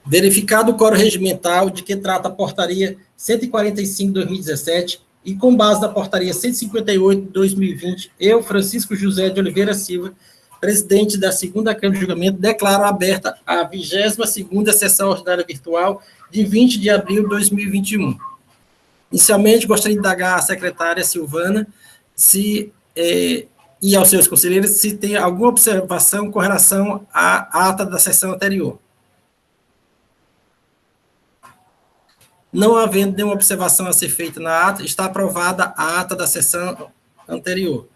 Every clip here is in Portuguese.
Verificado o quórum regimental de que trata a portaria 145/2017 e com base na portaria 158/2020, eu, Francisco José de Oliveira Silva, presidente da segunda Câmara de Julgamento, declaro aberta a 22ª sessão ordinária virtual de 20 de abril de 2021. Inicialmente, gostaria de indagar à secretária Silvana e aos seus conselheiros se tem alguma observação com relação à ata da sessão anterior. Não havendo nenhuma observação a ser feita na ata, está aprovada a ata da sessão anterior.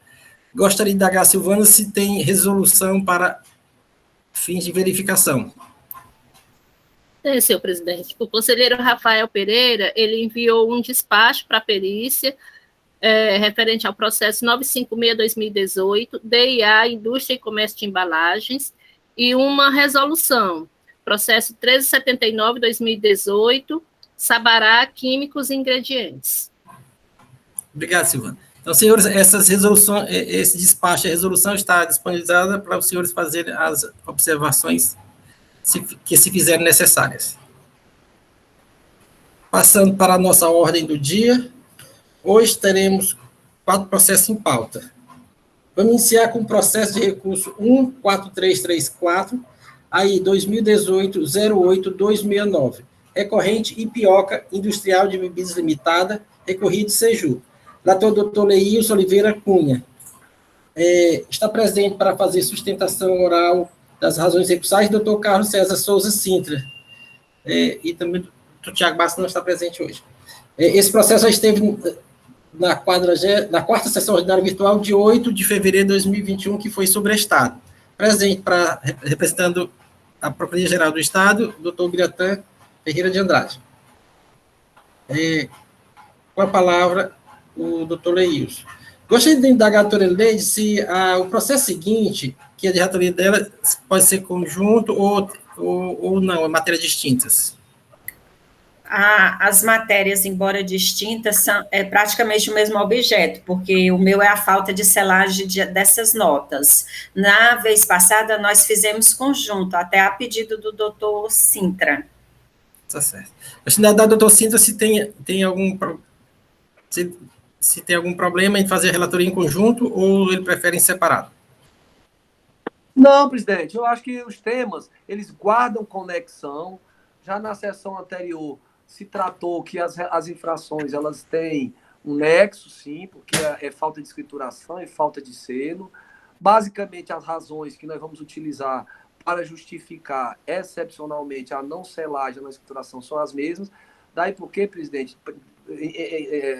Gostaria de indagar a Silvana se tem resolução para fins de verificação. Senhor presidente. O conselheiro Rafael Pereira, ele enviou um despacho para a perícia referente ao processo 956/2018, DIA, Indústria e Comércio de Embalagens, e uma resolução, processo 1379/2018, Sabará, Químicos e Ingredientes. Obrigado, Silvana. Então, senhores, essas resoluções, esse despacho, a resolução está disponibilizada para os senhores fazerem as observações que se fizerem necessárias. Passando para a nossa ordem do dia, hoje teremos 4 processos em pauta. Vamos iniciar com o processo de recurso 14334, aí 2018-08269, recorrente Ipioca Industrial de Bebidas Limitada, recorrido Seju. Relator doutor Leilson Oliveira Cunha. Está presente para fazer sustentação oral das razões recursais, doutor Carlos César Souza Sintra. E também o doutor Tiago Bastos não está presente hoje. Esse processo já esteve na quarta sessão ordinária virtual de 8 de fevereiro de 2021, que foi sobrestado. Presente representando a Procuradoria-Geral do Estado, doutor Biratã Ferreira de Andrade. Com a palavra, o doutor Leilson. Gostaria de indagar a doutora Leide se o processo seguinte, que é de relatoria dela, pode ser conjunto ou não, é matérias distintas. As matérias, embora distintas, são praticamente o mesmo objeto, porque o meu é a falta de selagem dessas notas. Na vez passada, nós fizemos conjunto, até a pedido do doutor Sintra. Tá certo. Gostaria de dar ao doutor Sintra se tem algum... Se tem algum problema em fazer a relatoria em conjunto ou ele prefere em separado? Não, presidente, eu acho que os temas, eles guardam conexão. Já na sessão anterior se tratou que as infrações, elas têm um nexo, sim, porque é falta de escrituração e falta de selo. Basicamente, as razões que nós vamos utilizar para justificar excepcionalmente a não selagem, a não escrituração são as mesmas. Daí porque, presidente,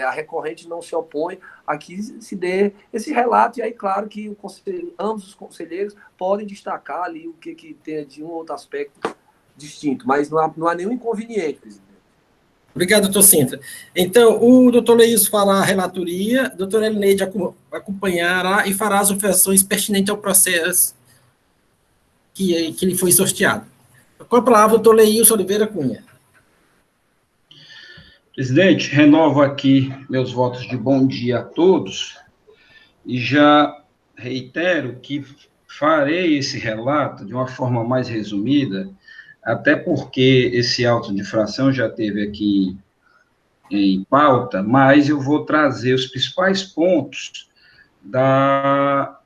a recorrente não se opõe a que se dê esse relato, e aí, claro, que ambos os conselheiros podem destacar ali o que tem de um ou outro aspecto distinto, mas não há nenhum inconveniente, presidente. Obrigado, doutor Sintra. Então, o doutor Leilson fará a relatoria, a doutora Elineide acompanhará e fará as observações pertinentes ao processo que lhe foi sorteado. Com a palavra, doutor Leilson Oliveira Cunha. Presidente, renovo aqui meus votos de bom dia a todos e já reitero que farei esse relato de uma forma mais resumida, até porque esse auto de infração já teve aqui em pauta, mas eu vou trazer os principais pontos da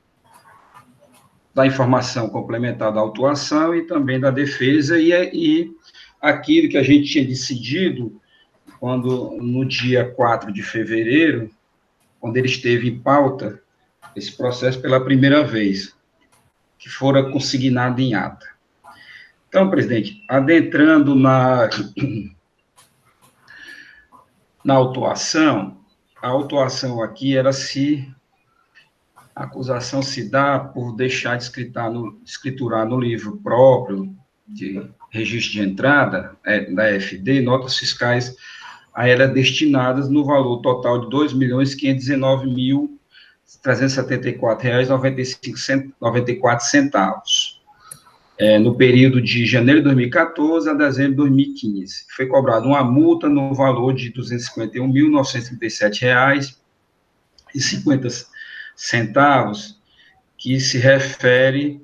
informação complementar da autuação e também da defesa e aquilo que a gente tinha decidido quando, no dia 4 de fevereiro, quando ele esteve em pauta, esse processo pela primeira vez, que fora consignado em ata. Então, presidente, adentrando na autuação, a autuação aqui era se a acusação se dá por deixar de escriturar no livro próprio de registro de entrada, da FD, notas fiscais a ela destinadas no valor total de R$ 2.519.374,94, no período de janeiro de 2014 a dezembro de 2015. Foi cobrada uma multa no valor de R$ 251.937, que se refere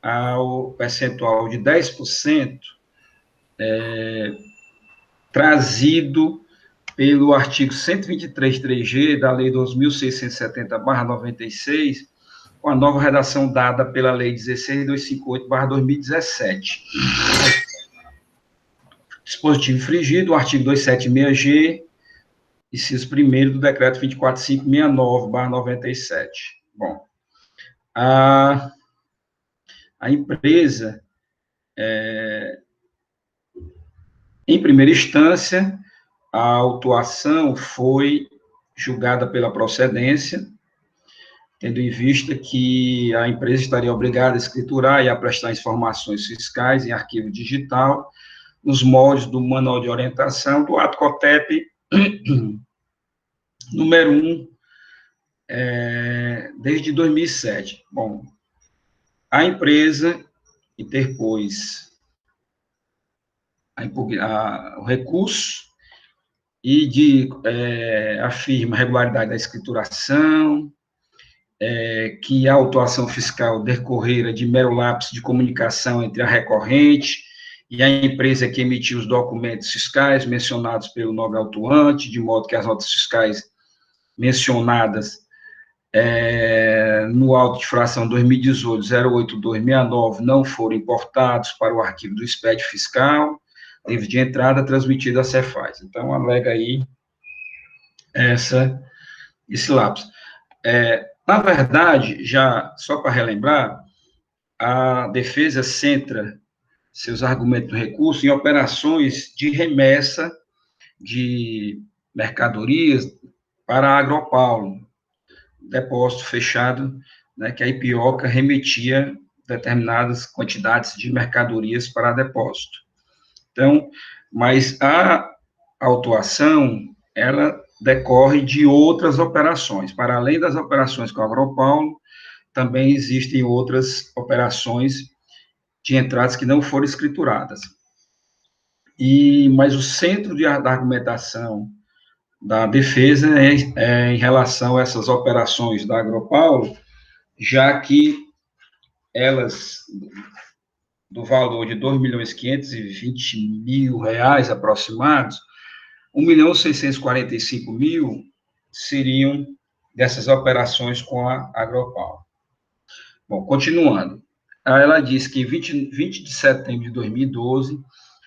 ao percentual de 10% trazido pelo artigo 123.3G da Lei 2.670/96, com a nova redação dada pela Lei 16.258/2017. Dispositivo infringido, o artigo 276G, inciso 1º do Decreto 24.569/97. Bom, a empresa, em primeira instância, a autuação foi julgada pela procedência, tendo em vista que a empresa estaria obrigada a escriturar e a prestar informações fiscais em arquivo digital, nos moldes do Manual de Orientação do Ato COTEP número 1, desde 2007. Bom, a empresa interpôs o recurso e afirma a regularidade da escrituração, que a autuação fiscal decorrera de mero lapso de comunicação entre a recorrente e a empresa que emitiu os documentos fiscais mencionados pelo nobre autuante, de modo que as notas fiscais mencionadas no auto de infração 2018-08269 não foram importados para o arquivo do expédio fiscal, livro de entrada transmitido à Cefaz. Então, alega aí esse lapso. Na verdade, já só para relembrar, a defesa centra seus argumentos no recurso em operações de remessa de mercadorias para a Agropaulo, depósito fechado, né, que a Ipioca remetia determinadas quantidades de mercadorias para depósito. Então, mas a autuação, ela decorre de outras operações. Para além das operações com a Agropaulo, também existem outras operações de entradas que não foram escrituradas. Mas o centro da argumentação da defesa é em relação a essas operações da Agropaulo, já que elas, do valor de R$ 2.520.000 aproximados, R$ 1.645.000 seriam dessas operações com a Agropaulo. Bom, continuando. Ela diz que em 20 de setembro de 2012,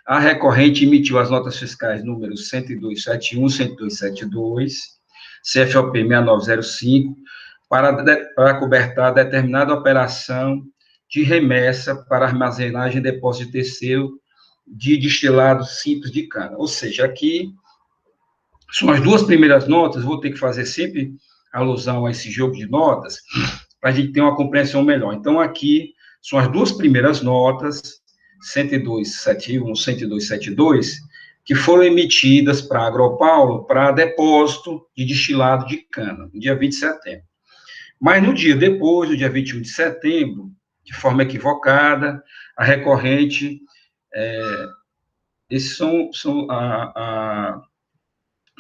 a recorrente emitiu as notas fiscais números 10271, 10272, CFOP 6905, para cobertar determinada operação de remessa para armazenagem e depósito de terceiro de destilado simples de cana. Ou seja, aqui são as duas primeiras notas, vou ter que fazer sempre alusão a esse jogo de notas, para a gente ter uma compreensão melhor. Então, aqui são as duas primeiras notas, 10271, 10272, que foram emitidas para a Agropaulo para depósito de destilado de cana, no dia 20 de setembro. Mas no dia depois, no dia 21 de setembro, de forma equivocada, a recorrente, esses são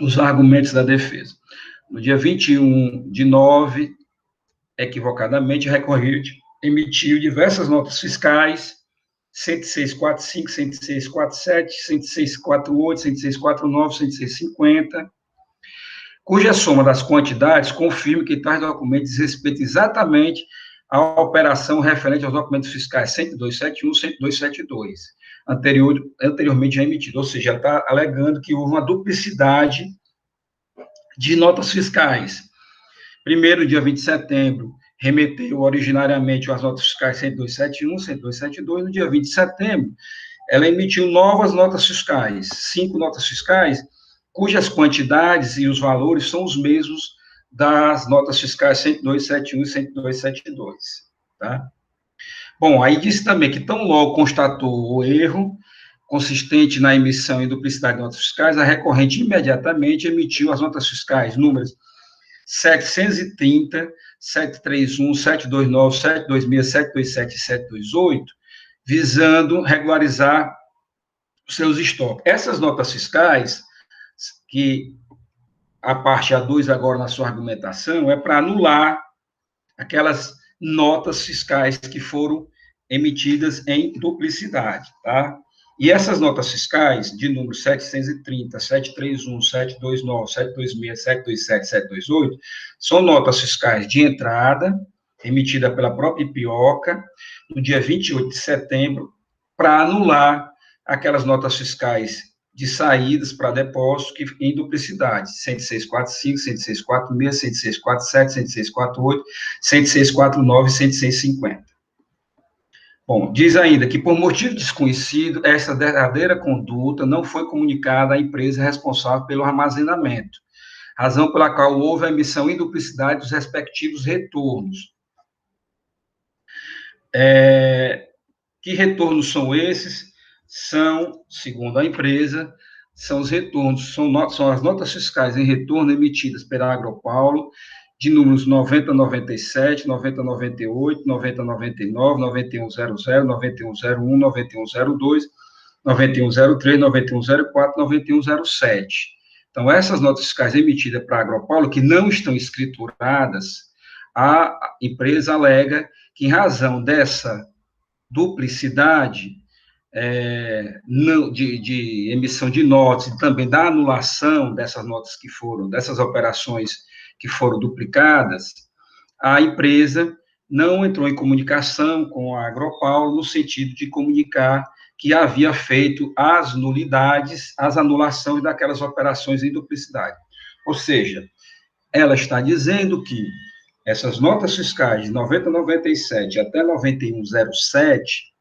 os argumentos da defesa. No dia 21/9, equivocadamente, a recorrente emitiu diversas notas fiscais, 10645, 10647, 10648, 10649, 10650, cuja soma das quantidades confirma que tais documentos respeitam exatamente a operação referente aos documentos fiscais 10271 e 10272, anteriormente já emitido, ou seja, está alegando que houve uma duplicidade de notas fiscais. Primeiro, dia 20 de setembro, remeteu originariamente as notas fiscais 10271, 10272, no dia 20 de setembro, ela emitiu novas notas fiscais, 5 notas fiscais, cujas quantidades e os valores são os mesmos das notas fiscais 10271 e 10272, tá? Bom, aí disse também que tão logo constatou o erro consistente na emissão e duplicidade de notas fiscais, a recorrente imediatamente emitiu as notas fiscais, números 730, 731, 729, 726, 727 e 728, visando regularizar os seus estoques. Essas notas fiscais, que a parte A2 agora na sua argumentação, é para anular aquelas notas fiscais que foram emitidas em duplicidade, tá? E essas notas fiscais, de número 730, 731, 729, 726, 727, 728, são notas fiscais de entrada, emitida pela própria IPIOCA, no dia 28 de setembro, para anular aquelas notas fiscais de saídas para depósito que em duplicidade, 10645, 10646, 10647, 10648, 10649 e 10650. Bom, diz ainda que, por motivo desconhecido, essa derradeira conduta não foi comunicada à empresa responsável pelo armazenamento, razão pela qual houve a emissão em duplicidade dos respectivos retornos. Que retornos são esses? São, segundo a empresa, são os retornos, são as notas fiscais em retorno emitidas pela Agropaulo, de números 9097, 9098, 9099, 9100, 9101, 9102, 9103, 9104, 9107. Então, essas notas fiscais emitidas para a Agropaulo, que não estão escrituradas, a empresa alega que, em razão dessa duplicidade de emissão de notas e também da anulação dessas notas que foram, dessas operações que foram duplicadas, a empresa não entrou em comunicação com a Agropaulo no sentido de comunicar que havia feito as nulidades, as anulações daquelas operações em duplicidade. Ou seja, ela está dizendo que essas notas fiscais de 9097 até 9107,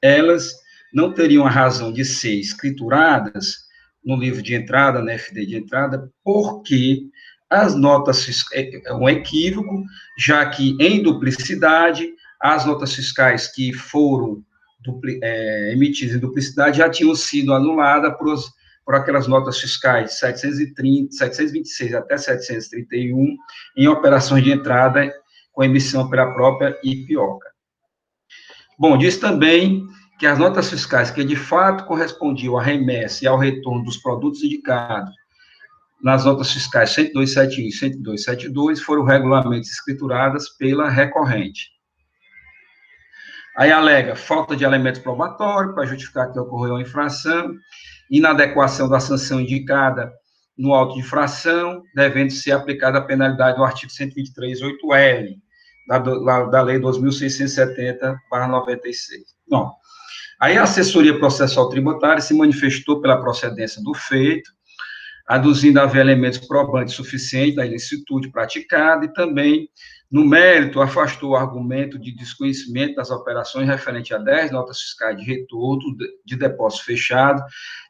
elas não teriam a razão de ser escrituradas no livro de entrada, na FD de entrada, porque as notas fiscais, é um equívoco, já que em duplicidade, as notas fiscais que foram emitidas em duplicidade já tinham sido anuladas por aquelas notas fiscais 730, 726 até 731, em operações de entrada com emissão pela própria IPIOCA. Bom, diz também que as notas fiscais que de fato correspondiam à remessa e ao retorno dos produtos indicados nas notas fiscais 10271 e 10272 foram regularmente escrituradas pela recorrente. Aí alega falta de elementos probatórios para justificar que ocorreu a infração, inadequação da sanção indicada no auto de infração, devendo ser aplicada a penalidade do artigo 123.8L da Lei 2.670/96. Não. Aí a assessoria processual tributária se manifestou pela procedência do feito, aduzindo haver elementos probantes suficientes da ilicitude praticada e também, no mérito, afastou o argumento de desconhecimento das operações referente a 10 notas fiscais de retorno de depósito fechado,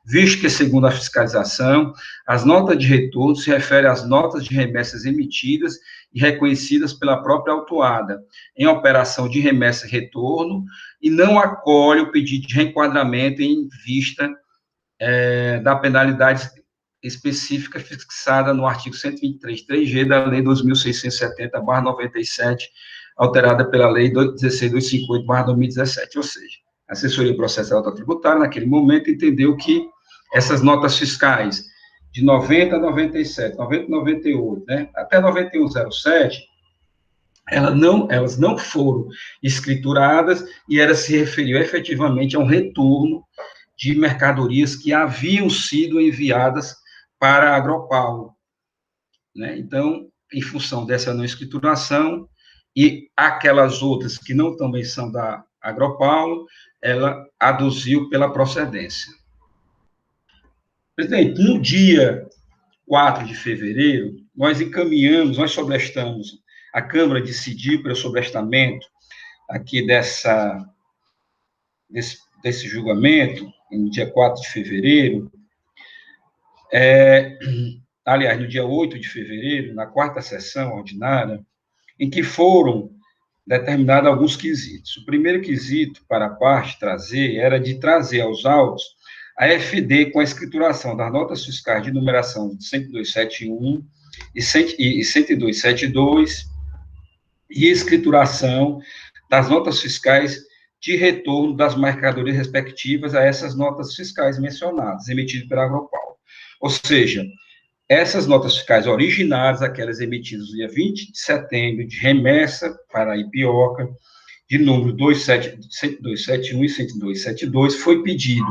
visto que, segundo a fiscalização, as notas de retorno se referem às notas de remessas emitidas e reconhecidas pela própria autuada em operação de remessa e retorno e não acolhe o pedido de reenquadramento em vista da penalidade específica fixada no artigo 123.3G da Lei 2.670/97, alterada pela Lei 16.258/2017. Ou seja, a assessoria processual tributária, naquele momento, entendeu que essas notas fiscais de 90 a 97, 90 a 98, né, até 9107, elas não foram escrituradas e elas se referiam efetivamente a um retorno de mercadorias que haviam sido enviadas para a Agropaulo, né? Então, em função dessa não escrituração e aquelas outras que não também são da Agropaulo, ela aduziu pela procedência. Presidente, no dia 4 de fevereiro, nós sobrestamos, a Câmara decidiu pelo sobrestamento aqui desse julgamento, no dia 4 de fevereiro, aliás, no dia 8 de fevereiro, na quarta sessão ordinária, em que foram determinados alguns quesitos. O primeiro quesito para a parte trazer era de trazer aos autos a FD com a escrituração das notas fiscais de numeração de 10271 e 10272 e escrituração das notas fiscais de retorno das mercadorias respectivas a essas notas fiscais mencionadas, emitidas pela Agropaulo. Ou seja, essas notas fiscais originárias, aquelas emitidas no dia 20 de setembro, de remessa para a Ipioca, de número 10271 e 10272, foi pedido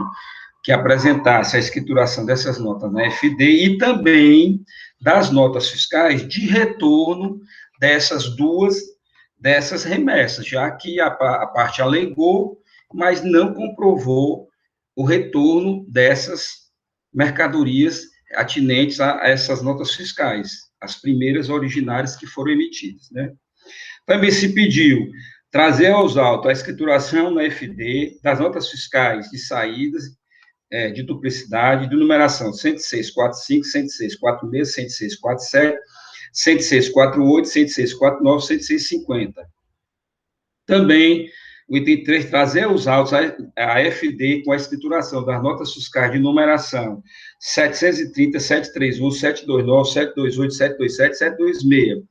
que apresentasse a escrituração dessas notas na FD e também das notas fiscais de retorno dessas remessas, já que a parte alegou, mas não comprovou o retorno dessas mercadorias atinentes a essas notas fiscais, as primeiras originárias que foram emitidas, né? Também se pediu trazer aos autos a escrituração na FD das notas fiscais de saídas de duplicidade, de numeração 10645, 10646, 10647, 10648, 10649, 10650. Também, o item 3, trazer aos autos a FD com a escrituração das notas fiscais de numeração 730, 731, 729, 728, 727, 726,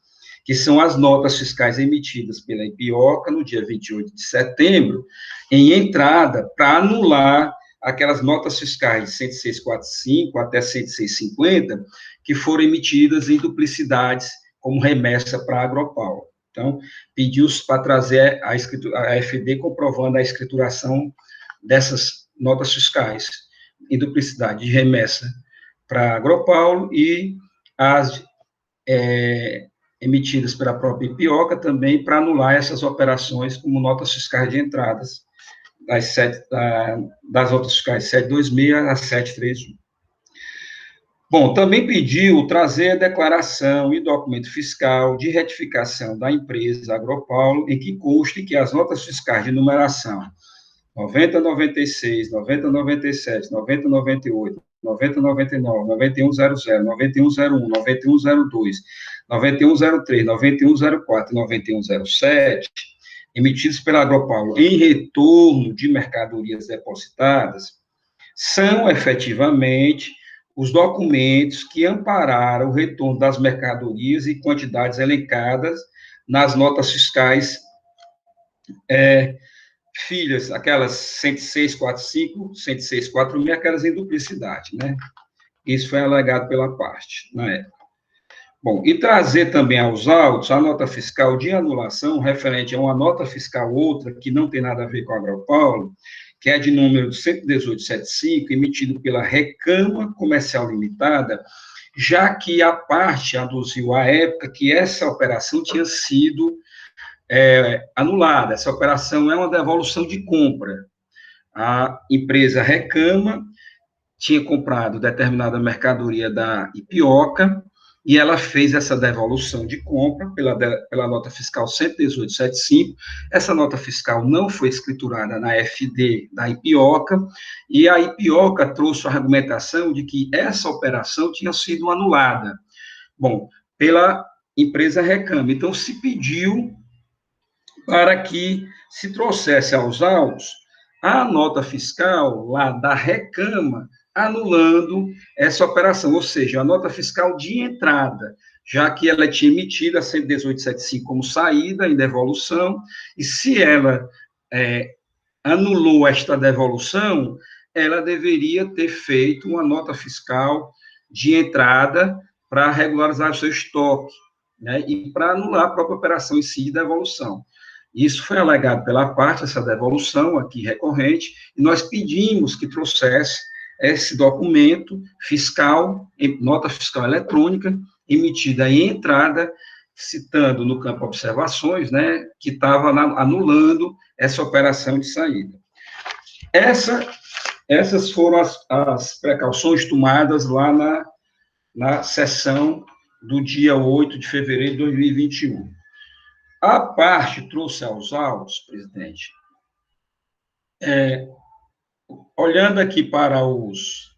que são as notas fiscais emitidas pela Ipioca no dia 28 de setembro, em entrada para anular aquelas notas fiscais de 10645 até 10650, que foram emitidas em duplicidades como remessa para a Agropau. Então, pediu-se para trazer a FD comprovando a escrituração dessas notas fiscais em duplicidade de remessa para a Agropau e as emitidas pela própria Ipioca também para anular essas operações como notas fiscais de entradas das notas fiscais 726 a 731. Bom, também pediu trazer a declaração e documento fiscal de retificação da empresa Agropaulo, em que conste que as notas fiscais de numeração 9096, 9097, 9098, 9099, 9100, 9101, 9102, 9103, 9104 e 9107, emitidos pela Agropaulo em retorno de mercadorias depositadas, são efetivamente os documentos que ampararam o retorno das mercadorias e quantidades elencadas nas notas fiscais filhas, aquelas 10645, 10646, aquelas em duplicidade, né? Isso foi alegado pela parte, na época. Bom, e trazer também aos autos a nota fiscal de anulação referente a uma nota fiscal outra, que não tem nada a ver com a Agropaulo, que é de número 11875, emitido pela Recama Comercial Limitada, já que a parte aduziu à época que essa operação tinha sido anulada. Essa operação é uma devolução de compra. A empresa Recama tinha comprado determinada mercadoria da Ipioca, e ela fez essa devolução de compra pela nota fiscal 11875. Essa nota fiscal não foi escriturada na FD da Ipioca, e a Ipioca trouxe a argumentação de que essa operação tinha sido anulada, pela empresa Recama. Então, se pediu para que se trouxesse aos autos a nota fiscal lá da Recama, anulando essa operação, ou seja, a nota fiscal de entrada, já que ela tinha emitido a 11875 como saída em devolução, e se ela anulou esta devolução, ela deveria ter feito uma nota fiscal de entrada para regularizar o seu estoque, né, e para anular a própria operação em si de devolução. Isso foi alegado pela parte, essa devolução aqui recorrente, e nós pedimos que trouxesse esse documento fiscal, nota fiscal eletrônica, emitida em entrada, citando no campo observações, né, que estava anulando essa operação de saída. Essas foram as precauções tomadas lá na sessão do dia 8 de fevereiro de 2021. A parte trouxe aos autos, presidente, olhando aqui para os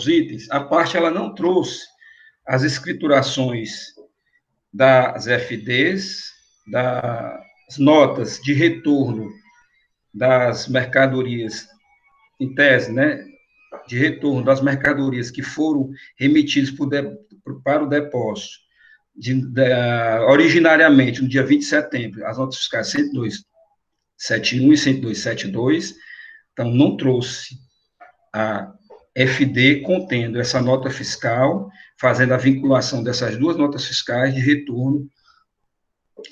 itens, a parte ela não trouxe as escriturações das FDs, das notas de retorno das mercadorias, em tese, né, de retorno das mercadorias que foram remetidas para o depósito, originariamente, no dia 20 de setembro, as notas fiscais 10271 e 10272, então, não trouxe FD contendo essa nota fiscal, fazendo a vinculação dessas duas notas fiscais de retorno,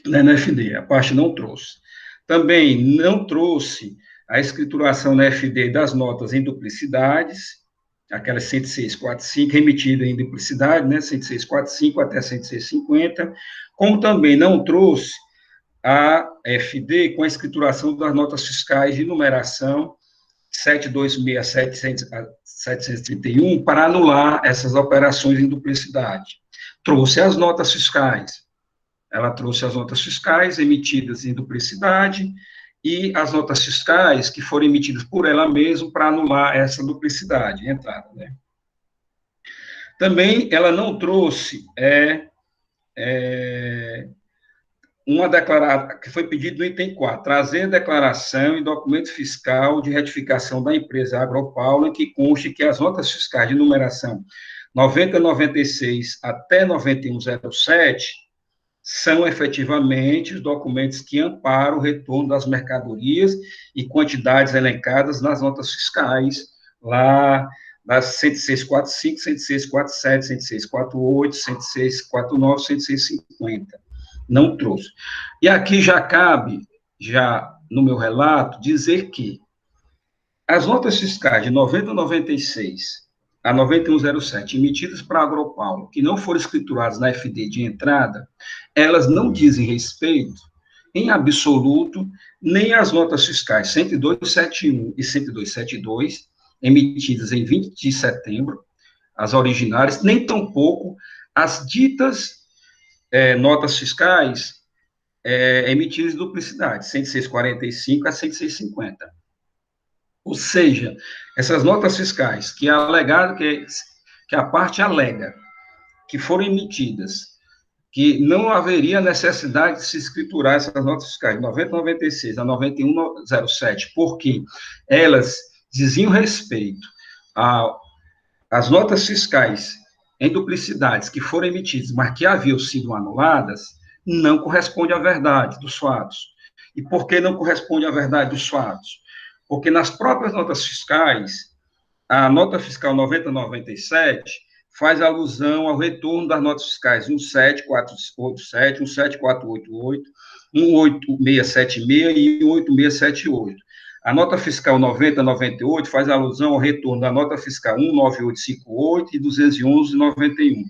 né, na FD. A parte não trouxe. Também não trouxe a escrituração na FD das notas em duplicidades, aquelas 106.45 remetidas em duplicidade, né, 106.45 até 106.50, como também não trouxe a FD com a escrituração das notas fiscais de numeração 726.731 para anular essas operações em duplicidade. Trouxe as notas fiscais. Ela trouxe as notas fiscais emitidas em duplicidade e as notas fiscais que foram emitidas por ela mesma para anular essa duplicidade, entrada, né? Também ela não trouxe uma declaração, que foi pedido no item 4, trazer declaração e documento fiscal de retificação da empresa Agropaulo, em que conste que as notas fiscais de numeração 9096 até 9107 são efetivamente os documentos que amparam o retorno das mercadorias e quantidades elencadas nas notas fiscais, lá das 106.45, 106.47, 106.48, 106.49, 106.50. Não trouxe. E aqui já cabe, já no meu relato, dizer que as notas fiscais de 9096 a 9107, emitidas para a Agropaulo, que não foram escrituradas na FD de entrada, elas não dizem respeito, em absoluto, nem às notas fiscais 10271 e 10272, emitidas em 20 de setembro, as originárias, nem tampouco as ditas notas fiscais emitidas em duplicidade, 106.45 a 106.50. Ou seja, essas notas fiscais que a parte alega que foram emitidas, que não haveria necessidade de se escriturar essas notas fiscais, de 9096 a 9107, porque elas diziam respeito às notas fiscais em duplicidades que foram emitidas, mas que haviam sido anuladas, não corresponde à verdade dos fatos. E por que não corresponde à verdade dos fatos? Porque nas próprias notas fiscais, a nota fiscal 9097 faz alusão ao retorno das notas fiscais 17487, 17488, 18676 e 18678. A nota fiscal 9098 faz alusão ao retorno da nota fiscal 19858 e 21191.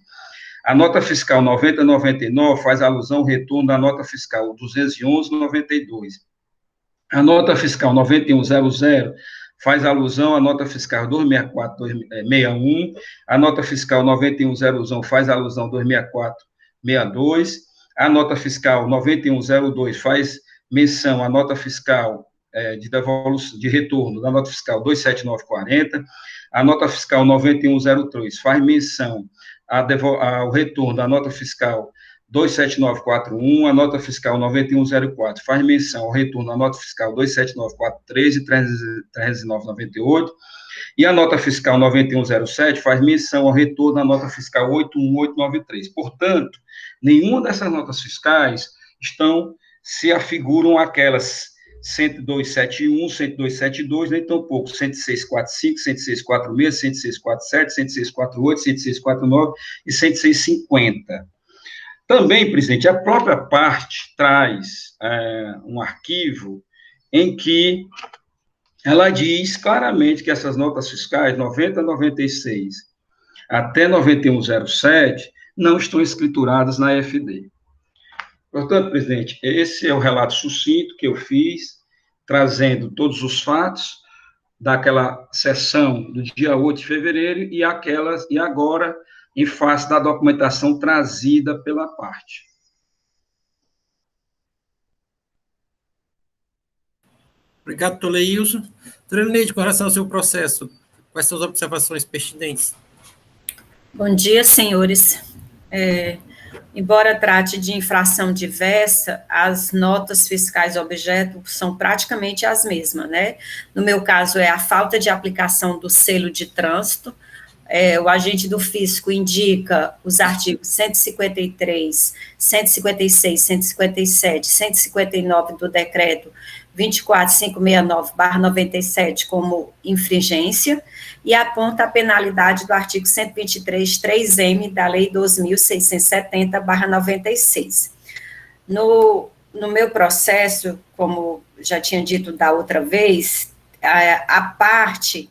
A nota fiscal 9099 faz alusão ao retorno da nota fiscal 21192. A nota fiscal 9100 faz alusão à nota fiscal 26461. A nota fiscal 9100 faz alusão a 26462. A nota fiscal 9102 faz menção à nota fiscal de retorno da nota fiscal 27940, a nota fiscal 9103 faz menção ao retorno da nota fiscal 27941, a nota fiscal 9104 faz menção ao retorno da nota fiscal 27943 e 30998, e a nota fiscal 9107 faz menção ao retorno da nota fiscal 81893. Portanto, nenhuma dessas notas fiscais se afiguram aquelas 10271, 10272, nem tampouco 10645, 10646, 10647, 10648, 10649 e 10650. Também, presidente, a própria parte traz um arquivo em que ela diz claramente que essas notas fiscais, 9096 até 9107, não estão escrituradas na FD. Portanto, presidente, esse é o relato sucinto que eu fiz, trazendo todos os fatos daquela sessão do dia 8 de fevereiro e agora em face da documentação trazida pela parte. Obrigado, Toleilson. Doutora Elineide, com relação ao seu processo, quais são as observações pertinentes? Bom dia, senhores. Embora trate de infração diversa, as notas fiscais objeto são praticamente as mesmas, né? No meu caso, é a falta de aplicação do selo de trânsito, o agente do fisco indica os artigos 153, 156, 157, 159 do decreto 24569/97 como infringência, e aponta a penalidade do artigo 123, 3M da Lei 2670/96. No meu processo, como já tinha dito da outra vez, a parte,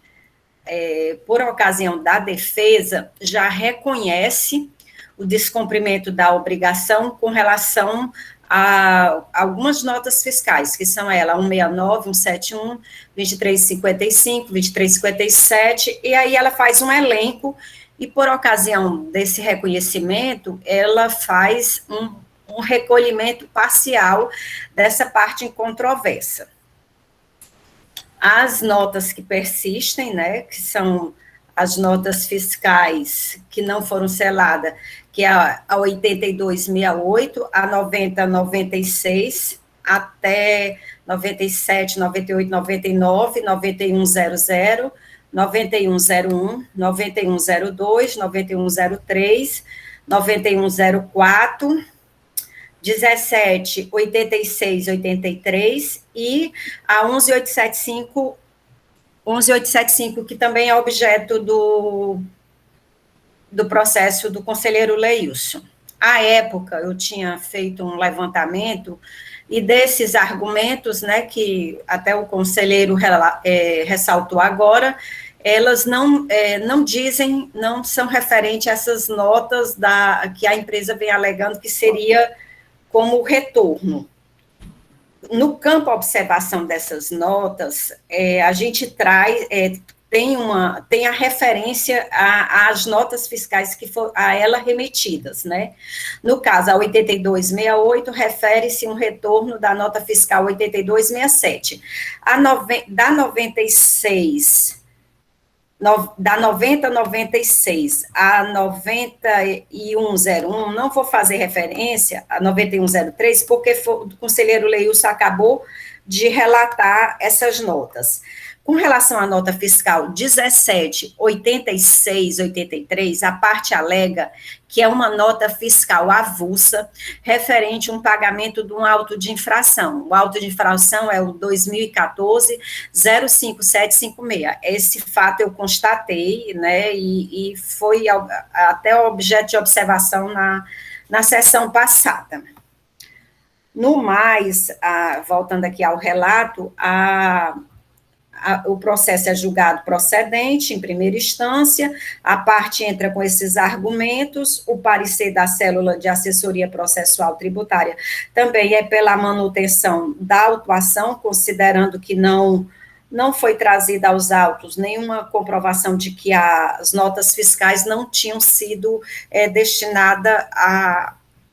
por ocasião da defesa, já reconhece o descumprimento da obrigação com relação a algumas notas fiscais, que são ela 169, 171, 2355, 2357, e aí ela faz um elenco, e por ocasião desse reconhecimento, ela faz um recolhimento parcial dessa parte incontroversa. As notas que persistem, né, que são as notas fiscais que não foram seladas, que é a 8268, a 9096, até 97, 98, 99, 9100, 9101, 9102, 9103, 9104, 17, 86, 83 e a 11875, que também é objeto do processo do conselheiro Leilson. À época, eu tinha feito um levantamento, e desses argumentos, né, que até o conselheiro ressaltou agora, elas não dizem, não são referentes a essas notas que a empresa vem alegando que seria como retorno. No campo observação dessas notas, a gente traz, tem a referência às notas fiscais que foram a ela remetidas, né? No caso, a 8268 refere-se um retorno da nota fiscal 8267. Da 96... Da 9096 a 9101, não vou fazer referência a 9103, porque o conselheiro Leilson acabou de relatar essas notas. Com relação à nota fiscal 178683, a parte alega que é uma nota fiscal avulsa referente a um pagamento de um auto de infração. O auto de infração é o 2014-05756. Esse fato eu constatei, né, e foi até objeto de observação na sessão passada. No mais, voltando aqui ao relato, o processo é julgado procedente em primeira instância, a parte entra com esses argumentos, o parecer da célula de assessoria processual tributária também é pela manutenção da autuação, considerando que não foi trazida aos autos nenhuma comprovação de que as notas fiscais não tinham sido destinadas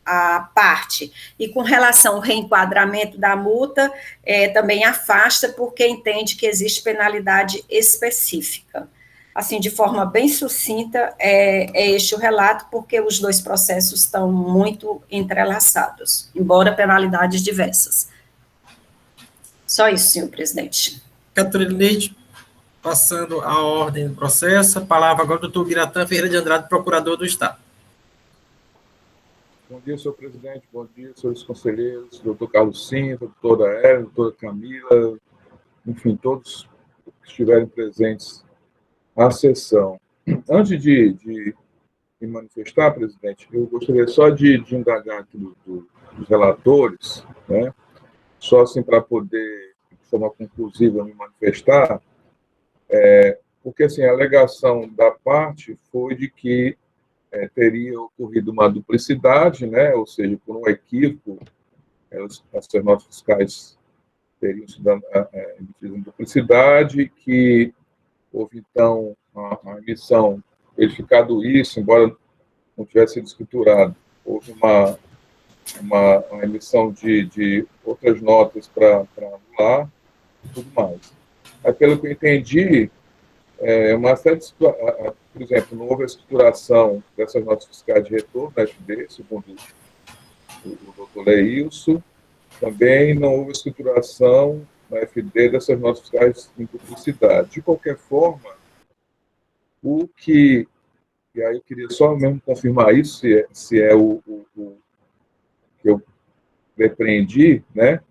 a parte. E com relação ao reenquadramento da multa, também afasta, porque entende que existe penalidade específica. Assim, de forma bem sucinta, é este o relato, porque os dois processos estão muito entrelaçados, embora penalidades diversas. Só isso, senhor presidente. Catarina Leite, passando a ordem do processo, a palavra agora do doutor Biratã Ferreira de Andrade, procurador do Estado. Bom dia, senhor presidente, bom dia, senhores conselheiros, doutor Carlos Cinta, doutora Ellen, doutora Camila, enfim, todos que estiverem presentes na sessão. Antes de me manifestar, presidente, eu gostaria só de indagar aqui dos relatores, né, só assim para poder, de forma conclusiva, me manifestar, porque assim, a alegação da parte foi de que teria ocorrido uma duplicidade, né, ou seja, por um equívoco, essas notas fiscais teriam sido emitidas em duplicidade, que houve, então, a emissão, verificado isso, embora não tivesse sido escriturado, houve uma emissão de outras notas para anular e tudo mais. Aí, pelo que eu entendi, uma série de situações, por exemplo, não houve a escrituração dessas notas fiscais de retorno da FD, segundo o doutor Leilson, também não houve a escrituração na FD dessas notas fiscais em duplicidade. De qualquer forma, o que e aí eu queria só mesmo confirmar isso, se é o que eu repreendi, né?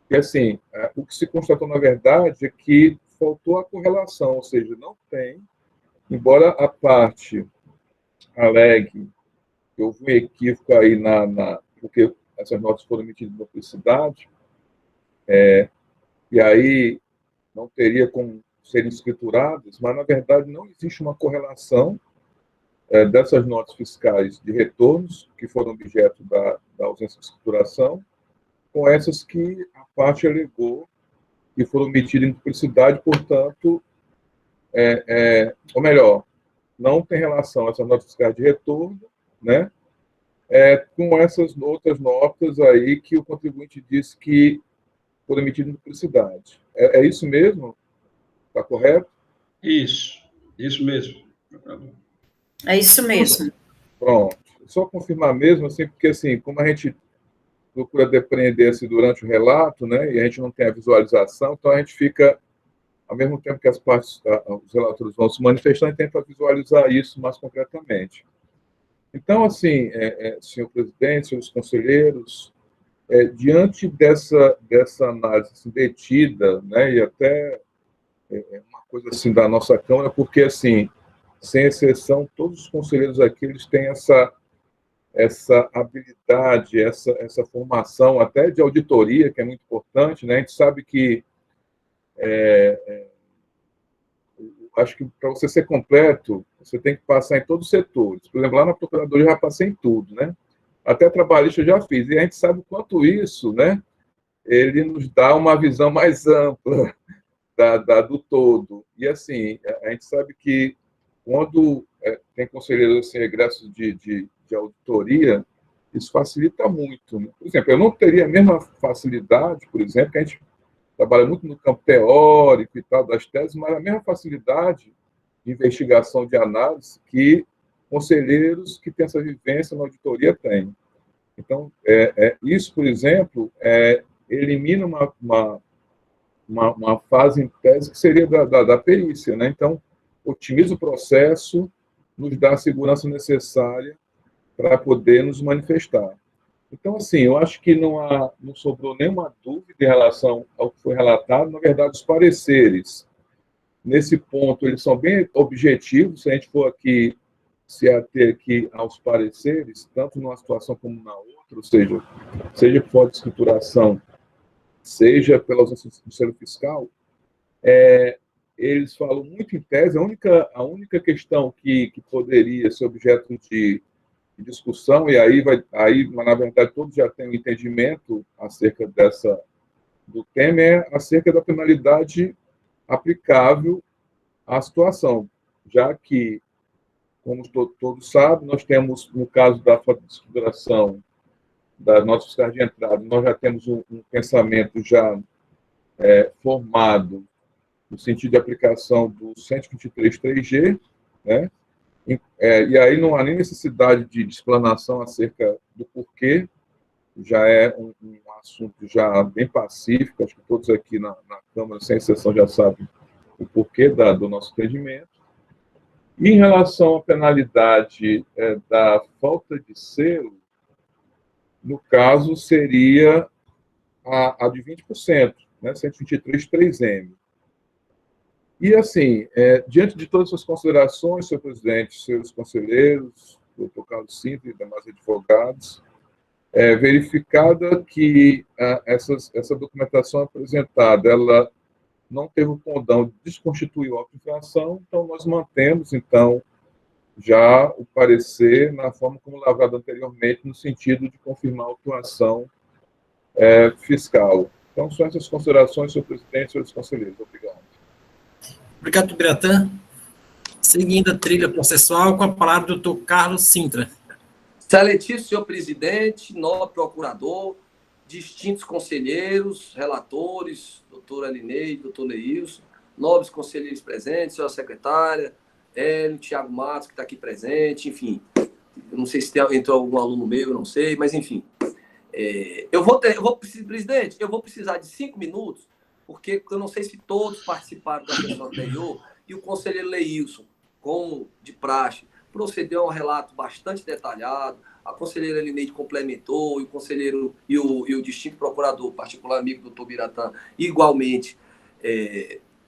Que, assim, o que se constatou, na verdade, é que faltou a correlação, ou seja, não tem, embora a parte alegue que houve um equívoco aí porque essas notas foram emitidas em duplicidade, e aí não teria como serem escrituradas, mas, na verdade, não existe uma correlação dessas notas fiscais de retornos, que foram objeto da ausência de escrituração, com essas que a parte alegou que foram emitidas em duplicidade, portanto, ou melhor, não tem relação essas notas fiscais de retorno, né, com essas outras notas aí que o contribuinte disse que foram emitidas em duplicidade. É isso mesmo? Está correto? Isso mesmo. É isso mesmo. Pronto. Só confirmar mesmo, assim, porque, assim, como a gente procura depreender-se durante o relato, né, e a gente não tem a visualização, então a gente fica, ao mesmo tempo que as partes, os relatores vão se manifestando, tenta visualizar isso mais concretamente. Então, assim, senhor presidente, senhores conselheiros, diante dessa análise assim, detida, né, e até uma coisa assim da nossa Câmara, porque, assim, sem exceção, todos os conselheiros aqui, eles têm essa habilidade, essa formação até de auditoria, que é muito importante, né? A gente sabe que, acho que para você ser completo, você tem que passar em todos os setores. Por exemplo, lá na Procuradoria eu já passei em tudo, né? Até trabalhista eu já fiz. E a gente sabe o quanto isso, né? Ele nos dá uma visão mais ampla do todo. E, assim, a gente sabe que quando tem conselheiros assim, egressos de auditoria, isso facilita muito. Né? Por exemplo, eu não teria a mesma facilidade, por exemplo, que a gente trabalha muito no campo teórico e tal das teses, mas a mesma facilidade de investigação, de análise que conselheiros que têm essa vivência na auditoria têm. Então, isso, por exemplo, elimina uma fase em tese que seria da perícia. Né? Então, otimiza o processo, nos dá a segurança necessária para poder nos manifestar. Então, assim, eu acho que não sobrou nenhuma dúvida em relação ao que foi relatado. Na verdade, os pareceres, nesse ponto, eles são bem objetivos. Se a gente for aqui se ater aqui aos pareceres, tanto numa situação como na outra, ou seja por forma de escrituração, seja pela ausência do selo fiscal, eles falam muito em tese. A única questão que poderia ser objeto de discussão, e aí, mas, na verdade, todos já têm um entendimento acerca do tema, é acerca da penalidade aplicável à situação, já que, como todos sabem, nós temos, no caso da falta de escrituração das notas fiscais de entrada, nós já temos um pensamento já formado no sentido de aplicação do 123.3G, né? E aí não há nem necessidade de explanação acerca do porquê, já é um assunto já bem pacífico, acho que todos aqui na Câmara, sem exceção, já sabem o porquê do nosso entendimento. E em relação à penalidade da falta de selo, no caso, seria a de 20%, né, 123.3M. E, assim, diante de todas essas considerações, senhor presidente, senhores conselheiros, doutor Carlos Sintra e demais advogados, verificada que essa documentação apresentada, ela não teve o condão de desconstituir a auto-infração, então nós mantemos, então, já o parecer na forma como lavrado anteriormente, no sentido de confirmar a autuação fiscal. Então, são essas considerações, senhor presidente e senhores conselheiros. Obrigado. Obrigado, Biratã. Seguindo a trilha processual, com a palavra do doutor Carlos Sintra. Excelentíssimo senhor presidente, nobre procurador, distintos conselheiros, relatores, doutora Alinei, doutor Neilson, nobres conselheiros presentes, senhora secretária, Hélio, Tiago Matos, que está aqui presente, enfim. Eu não sei se entrou algum aluno meu, eu não sei, mas enfim. Presidente, eu vou precisar de 5 minutos, porque eu não sei se todos participaram da sessão anterior, e o conselheiro Leilson, como de praxe, procedeu a um relato bastante detalhado, a conselheira Elineide complementou, e o conselheiro e o distinto procurador particular amigo do doutor Biratã, igualmente,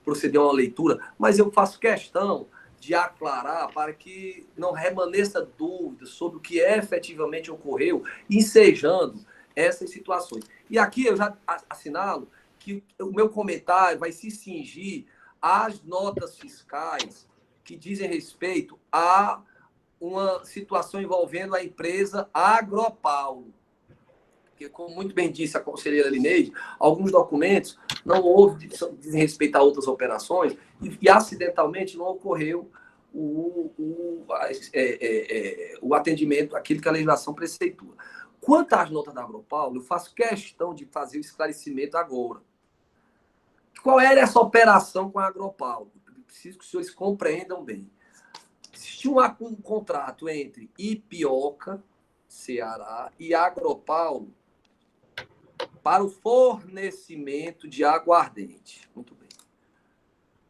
procedeu a uma leitura, mas eu faço questão de aclarar para que não remaneça dúvidas sobre o que efetivamente ocorreu, ensejando essas situações. E aqui eu já assinalo que o meu comentário vai se cingir às notas fiscais que dizem respeito a uma situação envolvendo a empresa Agropaulo. Porque, como muito bem disse a conselheira Lineide, alguns documentos não houve, dizem respeito a outras operações, e acidentalmente não ocorreu o atendimento, aquilo que a legislação preceitua. Quanto às notas da Agropaulo, eu faço questão de fazer o esclarecimento agora. Qual era essa operação com a Agropaulo? Eu preciso que os senhores compreendam bem. Existia um contrato entre Ipioca, Ceará, e Agropaulo para o fornecimento de aguardente. Muito bem.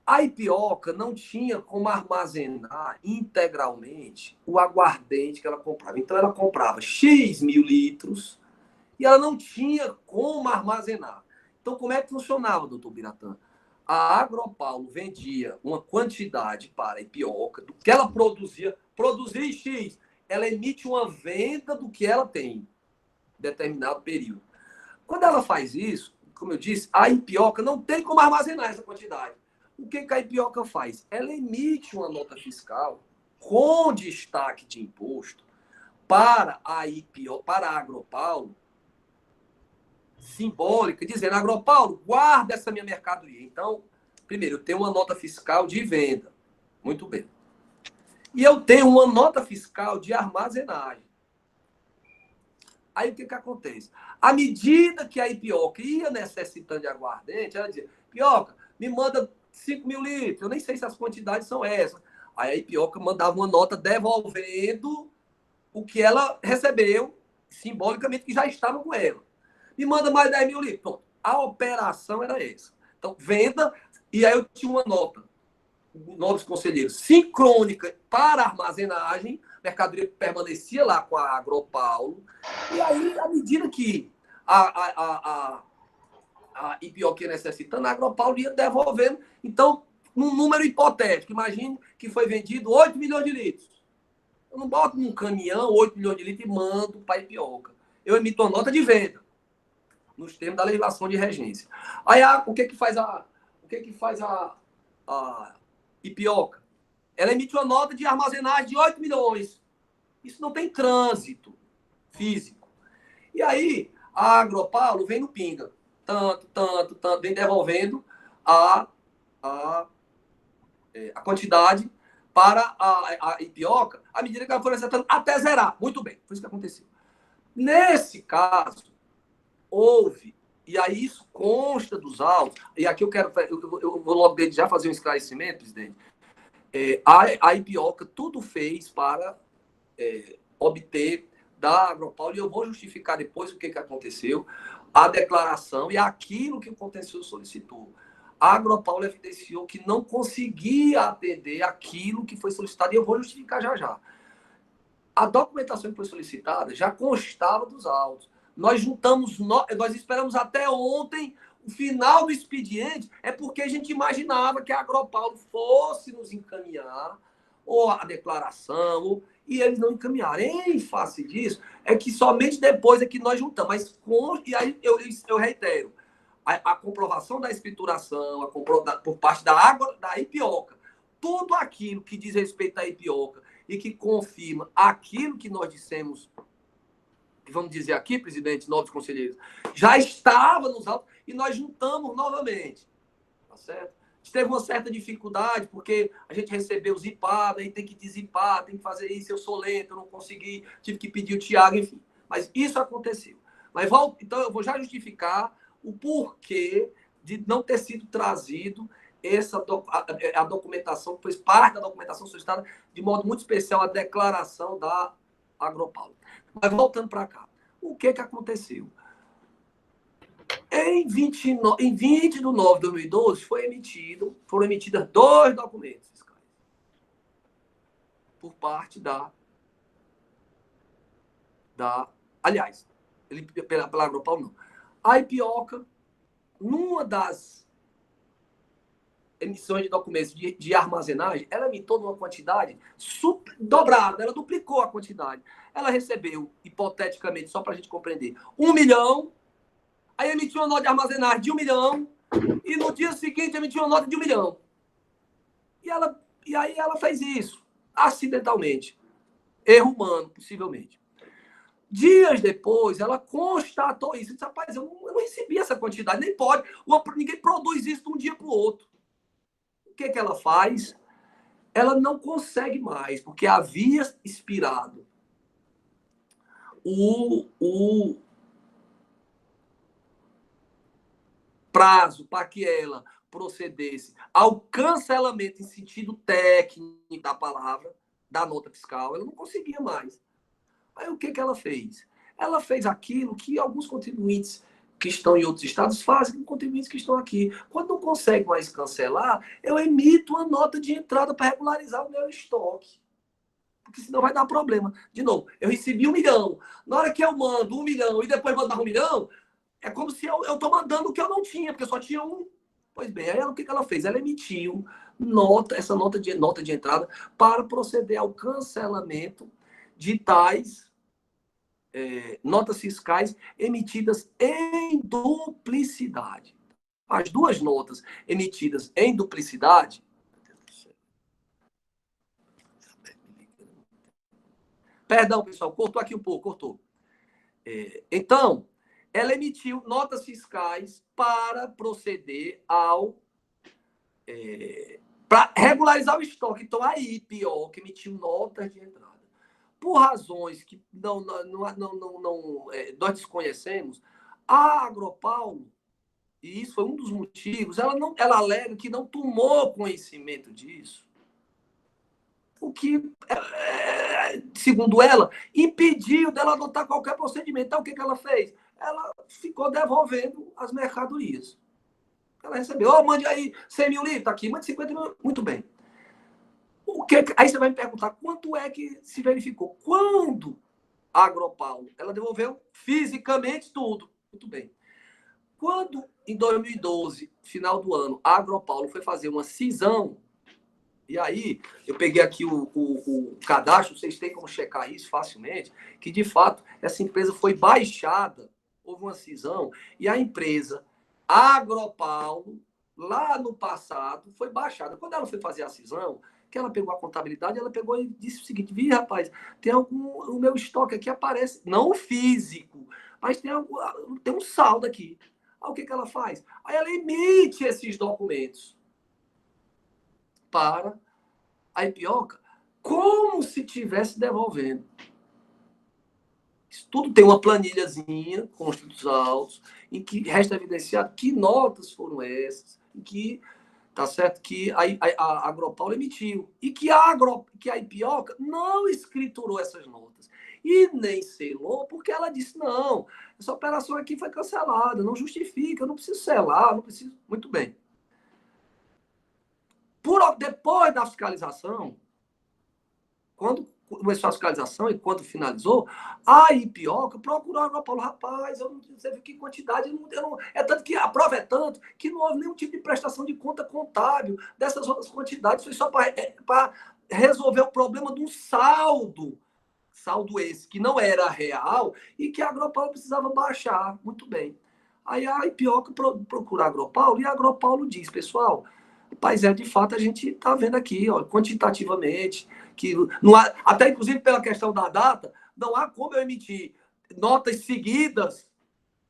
A Ipioca não tinha como armazenar integralmente o aguardente que ela comprava. Então, ela comprava X mil litros e ela não tinha como armazenar. Então, como é que funcionava, doutor Biratã? A Agropaulo vendia uma quantidade para a Ipioca, do que ela produzia X, ela emite uma venda do que ela tem em determinado período. Quando ela faz isso, como eu disse, a Ipioca não tem como armazenar essa quantidade. O que a Ipioca faz? Ela emite uma nota fiscal com destaque de imposto para a Agropaulo, simbólica, dizendo: Agropaulo, guarda essa minha mercadoria. Então, primeiro, eu tenho uma nota fiscal de venda. Muito bem. E eu tenho uma nota fiscal de armazenagem. Aí o que acontece? À medida que a Ipioca ia necessitando de aguardente, ela dizia: Ipioca, me manda 5 mil litros. Eu nem sei se as quantidades são essas. Aí a Ipioca mandava uma nota devolvendo o que ela recebeu, simbolicamente, que já estava com ela. Me manda mais 10 mil litros. Pronto. A operação era essa. Então, venda, e aí eu tinha uma nota, nobres conselheiros, sincrônica para armazenagem, mercadoria permanecia lá com a Agropaulo, e aí, à medida que a Ipioca ia necessitando, a Agropaulo ia devolvendo. Então, num número hipotético, imagine que foi vendido 8 milhões de litros. Eu não boto num caminhão 8 milhões de litros e mando para a Ipioca. Eu emito uma nota de venda, nos termos da legislação de regência. Aí, o que faz a Ipioca? Ela emite uma nota de armazenagem de 8 milhões. Isso não tem trânsito físico. E aí, a Agropaulo vem no pinga. Tanto, vem devolvendo a quantidade para a Ipioca, à medida que ela for acertando, até zerar. Muito bem, foi isso que aconteceu. Nesse caso, houve, e aí isso consta dos autos, e aqui eu vou logo desde já fazer um esclarecimento, presidente. A Ipioca tudo fez para obter da Agropaulo, e eu vou justificar depois o que aconteceu, a declaração e aquilo que o contencioso solicitou. A Agropaulo evidenciou que não conseguia atender aquilo que foi solicitado, e eu vou justificar já. A documentação que foi solicitada já constava dos autos. Nós esperamos até ontem o final do expediente, é porque a gente imaginava que a Agropaulo fosse nos encaminhar, ou a declaração, e eles não encaminharam. Em face disso, é que somente depois é que nós juntamos. E aí eu reitero, a comprovação da escrituração, por parte da Ipioca, tudo aquilo que diz respeito à Ipioca e que confirma aquilo que nós dissemos, vamos dizer aqui, presidente, nobres conselheiros, já estava nos autos e nós juntamos novamente. Tá certo? A gente teve uma certa dificuldade, porque a gente recebeu zipado, aí tem que dizipar, tem que fazer isso, eu sou lento, eu não consegui, tive que pedir o Tiago, enfim. Mas isso aconteceu. Então, eu vou já justificar o porquê de não ter sido trazido a documentação, que foi parte da documentação solicitada, de modo muito especial, a declaração da Agropaulo. Mas voltando para cá, o que aconteceu? Em 20 de 9 de 2012, foram emitidos 2 documentos fiscais. por parte aliás, pela Agropaulo não. A Ipioca, numa das emissões de documentos de armazenagem, ela emitou numa quantidade dobrada, ela duplicou a quantidade. Ela recebeu, hipoteticamente, só para a gente compreender, 1 milhão, aí emitiu uma nota de armazenagem de 1 milhão, e no dia seguinte emitiu uma nota de 1 milhão. E aí ela fez isso, acidentalmente. Erro humano, possivelmente. Dias depois, ela constatou isso. Disse, rapaz, eu não recebi essa quantidade, nem pode. Ninguém produz isso de um dia para o outro. O que ela faz? Ela não consegue mais, porque havia expirado o prazo para que ela procedesse ao cancelamento em sentido técnico da palavra, da nota fiscal. Ela não conseguia mais. Aí o que ela fez? Ela fez aquilo que alguns contribuintes que estão em outros estados fazem com contribuintes que estão aqui. Quando não consegue mais cancelar, eu emito uma nota de entrada para regularizar o meu estoque. Porque senão vai dar problema. De novo, eu recebi 1 milhão. Na hora que eu mando 1 milhão e depois mandar 1 milhão, é como se eu estou mandando o que eu não tinha, porque eu só tinha 1. Pois bem, aí o que ela fez? Ela emitiu essa nota de entrada para proceder ao cancelamento de tais notas fiscais emitidas em duplicidade. As duas notas emitidas em duplicidade... Perdão, pessoal, cortou aqui um pouco, cortou. Então, ela emitiu notas fiscais para proceder para regularizar o estoque. Então, a Ipioca emitiu notas de entrada. Por razões que nós desconhecemos, a Agropaulo, e isso foi um dos motivos, ela alega que não tomou conhecimento disso, o que, segundo ela, impediu dela adotar qualquer procedimento. Então, o que ela fez? Ela ficou devolvendo as mercadorias. Ela recebeu, mande aí 100 mil litros, tá aqui, mande 50 mil, muito bem. Aí você vai me perguntar, quanto é que se verificou? Quando a Agropaulo, ela devolveu fisicamente tudo. Muito bem. Quando, em 2012, final do ano, a Agropaulo foi fazer uma cisão, e aí eu peguei aqui o cadastro, vocês têm como checar isso facilmente, que, de fato, essa empresa foi baixada, houve uma cisão, e a empresa Agropaulo, lá no passado, foi baixada. Quando ela foi fazer a cisão, que ela pegou a contabilidade, ela pegou e disse o seguinte, rapaz, o meu estoque aqui aparece, não físico, mas tem um saldo aqui. Aí o que ela faz? Aí ela emite esses documentos para a Ipioca como se estivesse devolvendo. Isso tudo tem uma planilhazinha com os títulos autos, em que resta evidenciado que notas foram essas, em que tá certo? Que a Agropaulo emitiu. E que a Ipioca não escriturou essas notas. E nem selou, porque ela disse, não, essa operação aqui foi cancelada, não justifica, eu não preciso selar, não preciso... Muito bem. Depois da fiscalização, quando começou a fiscalização e quando finalizou, a Ipioca procurou a Agropaulo. Rapaz, eu não sei que quantidade, é tanto que a prova é tanto que não houve nenhum tipo de prestação de conta contábil dessas outras quantidades, foi só para resolver o problema de um saldo esse que não era real e que a Agropaulo precisava baixar. Muito bem. Aí a Ipioca procura a Agropaulo e a Agropaulo diz, pessoal, rapaz, de fato a gente está vendo aqui, ó, quantitativamente, que não há, até inclusive pela questão da data, não há como eu emitir notas seguidas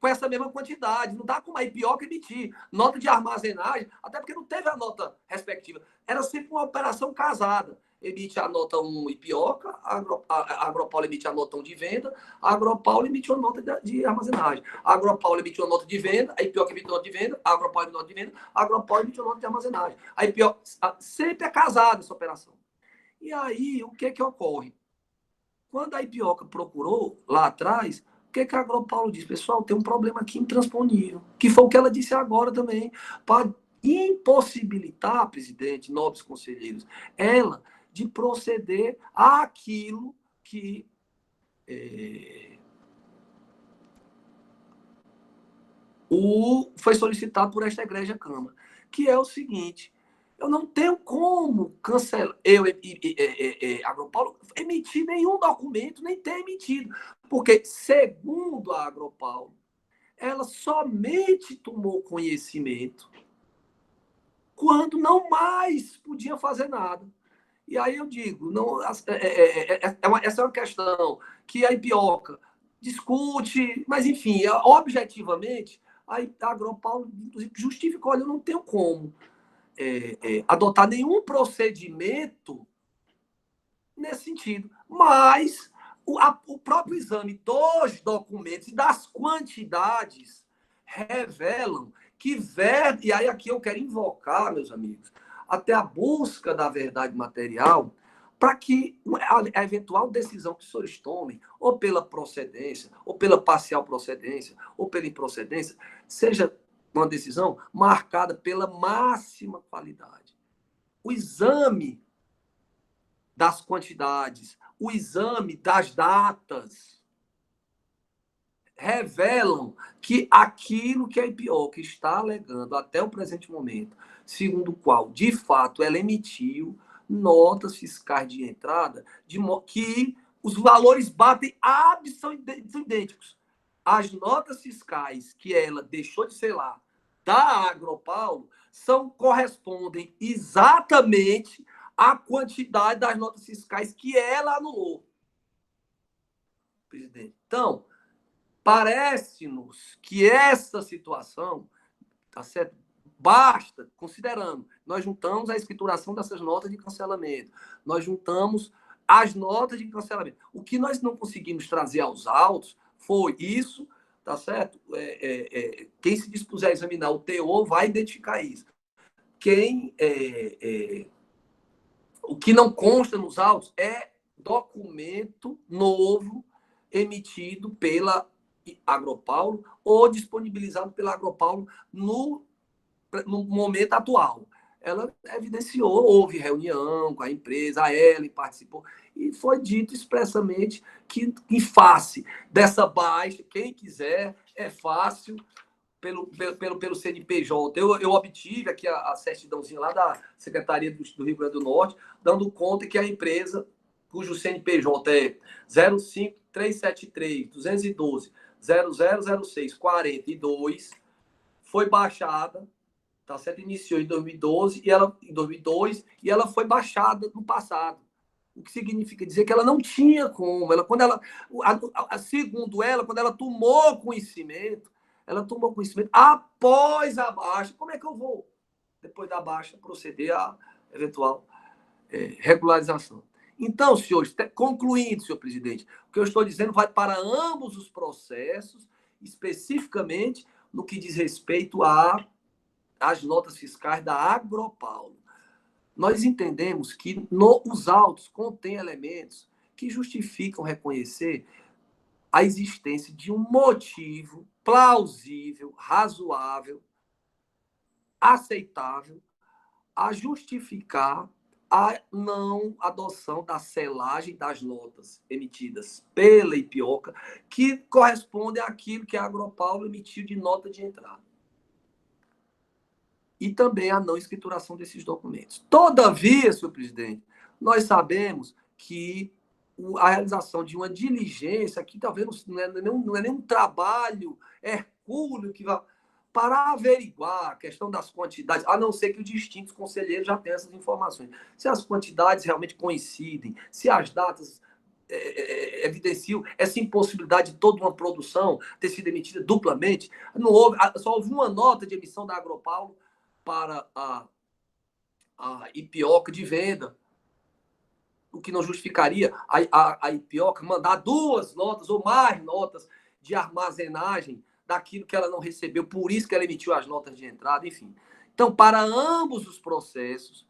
com essa mesma quantidade. Não dá como a Ipioca emitir nota de armazenagem, até porque não teve a nota respectiva. Era sempre uma operação casada. Emite a nota 1 Ipioca, a Agropaulo emite a nota 1 de venda, a Agropaulo emite uma nota de armazenagem. A Agropaulo emite uma nota de venda, a Ipioca emite uma nota de venda, a Agropaulo emite uma nota de venda, a Agropaulo emite uma nota de armazenagem. A Ipioca sempre é casada essa operação. E aí, o que ocorre? Quando a Ipioca procurou lá atrás, o que a Agropaulo disse? Pessoal, tem um problema aqui intransponível, que foi o que ela disse agora também, para impossibilitar, presidente, nobres conselheiros, ela de proceder àquilo que foi solicitado por esta Egrégia Câmara, que é o seguinte: eu não tenho como cancelar, Agropaulo, emitir nenhum documento, nem ter emitido, porque, segundo a Agropaulo, ela somente tomou conhecimento quando não mais podia fazer nada. E aí eu digo, não, essa é uma questão que a Ipioca discute, mas, enfim, objetivamente, a Agropaulo, inclusive, justificou: olha, eu não tenho como adotar nenhum procedimento nesse sentido. Mas o próprio exame dos documentos e das quantidades revelam que e aí aqui eu quero invocar, meus amigos, até a busca da verdade material, para que a eventual decisão que os senhores tomem, ou pela procedência, ou pela parcial procedência, ou pela improcedência, seja uma decisão marcada pela máxima qualidade. O exame das quantidades, o exame das datas, revelam que aquilo que a Ipioca está alegando até o presente momento, segundo o qual, de fato, ela emitiu notas fiscais de entrada que os valores batem são idênticos. As notas fiscais que ela deixou de selar da Agropaulo correspondem exatamente à quantidade das notas fiscais que ela anulou. Presidente. Então, parece-nos que essa situação, tá certo? Basta, considerando, nós juntamos a escrituração dessas notas de cancelamento, nós juntamos as notas de cancelamento. O que nós não conseguimos trazer aos autos foi isso, tá certo? Quem se dispuser a examinar o teor vai identificar isso. O que não consta nos autos é documento novo emitido pela Agropaulo ou disponibilizado pela Agropaulo no momento atual. Ela evidenciou, houve reunião com a empresa, a Ellen participou, e foi dito expressamente que, em face dessa baixa, quem quiser, é fácil, pelo CNPJ. Eu obtive aqui a certidãozinha lá da Secretaria do Rio Grande do Norte, dando conta que a empresa, cujo CNPJ é 0537212000642, foi baixada, tá certo? Iniciou em 2002 e ela foi baixada no passado. O que significa dizer que ela não tinha como. Segundo ela, quando ela tomou conhecimento após a baixa. Como é que eu vou, depois da baixa, proceder à eventual regularização? Então, senhores, concluindo, senhor presidente, o que eu estou dizendo vai para ambos os processos, especificamente no que diz respeito às notas fiscais da Agropaulo. Nós entendemos que os autos contêm elementos que justificam reconhecer a existência de um motivo plausível, razoável, aceitável, a justificar a não adoção da selagem das notas emitidas pela Ipioca, que corresponde àquilo que a Agropaulo emitiu de nota de entrada. E também a não escrituração desses documentos. Todavia, senhor presidente, nós sabemos que a realização de uma diligência, aqui talvez não é nenhum trabalho hercúleo que vai para averiguar a questão das quantidades, a não ser que os distintos conselheiros já tenham essas informações. Se as quantidades realmente coincidem, se as datas evidenciam essa impossibilidade de toda uma produção ter sido emitida duplamente, só houve uma nota de emissão da Agropaulo para a Ipioca de venda, o que não justificaria a Ipioca mandar 2 notas ou mais notas de armazenagem daquilo que ela não recebeu, por isso que ela emitiu as notas de entrada, enfim. Então, para ambos os processos,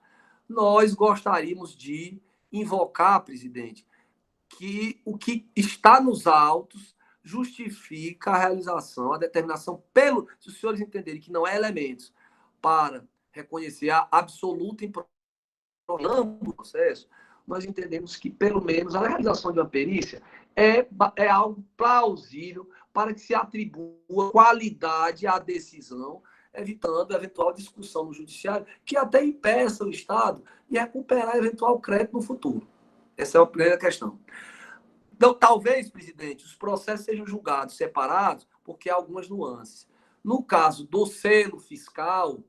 nós gostaríamos de invocar, presidente, que o que está nos autos justifica a realização, a determinação, se os senhores entenderem que não é elementos para reconhecer a absoluta improbabilidade do processo, nós entendemos que, pelo menos, a realização de uma perícia é algo plausível para que se atribua qualidade à decisão, evitando a eventual discussão no judiciário, que até impeça o Estado de recuperar eventual crédito no futuro. Essa é a primeira questão. Então, talvez, presidente, os processos sejam julgados separados, porque há algumas nuances. No caso do selo fiscal,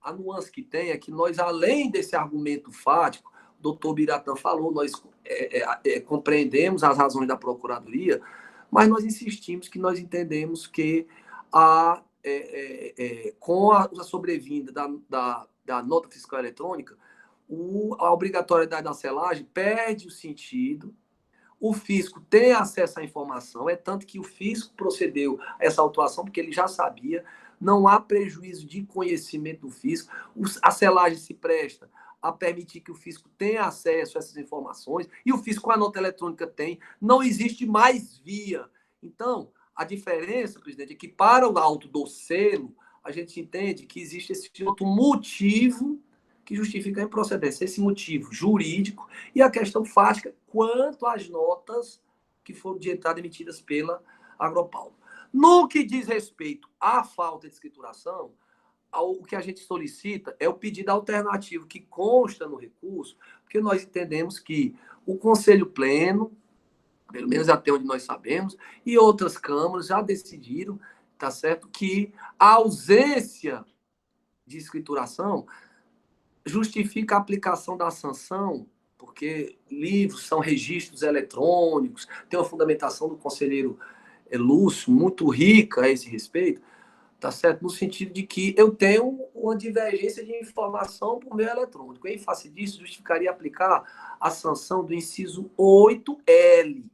a nuance que tem é que nós, além desse argumento fático, o doutor Biratã falou, nós compreendemos as razões da Procuradoria, mas nós insistimos que nós entendemos que com a sobrevinda da nota fiscal eletrônica, a obrigatoriedade da selagem perde o sentido, o fisco tem acesso à informação, é tanto que o fisco procedeu a essa autuação, porque ele já sabia, não há prejuízo de conhecimento do fisco, a selagem se presta a permitir que o fisco tenha acesso a essas informações, e o fisco com a nota eletrônica tem, não existe mais via. Então, a diferença, presidente, é que para o auto do selo, a gente entende que existe esse outro motivo que justifica a improcedência, esse motivo jurídico e a questão fática quanto às notas que foram de entrada emitidas pela Agropaulo. No que diz respeito à falta de escrituração, o que a gente solicita é o pedido alternativo que consta no recurso, porque nós entendemos que o Conselho Pleno, pelo menos até onde nós sabemos, e outras câmaras já decidiram, tá certo, que a ausência de escrituração justifica a aplicação da sanção, porque livros são registros eletrônicos, tem uma fundamentação do conselheiro Lúcio muito rica a esse respeito, tá certo? No sentido de que eu tenho uma divergência de informação por meio eletrônico. Em face disso, justificaria aplicar a sanção do inciso 8L,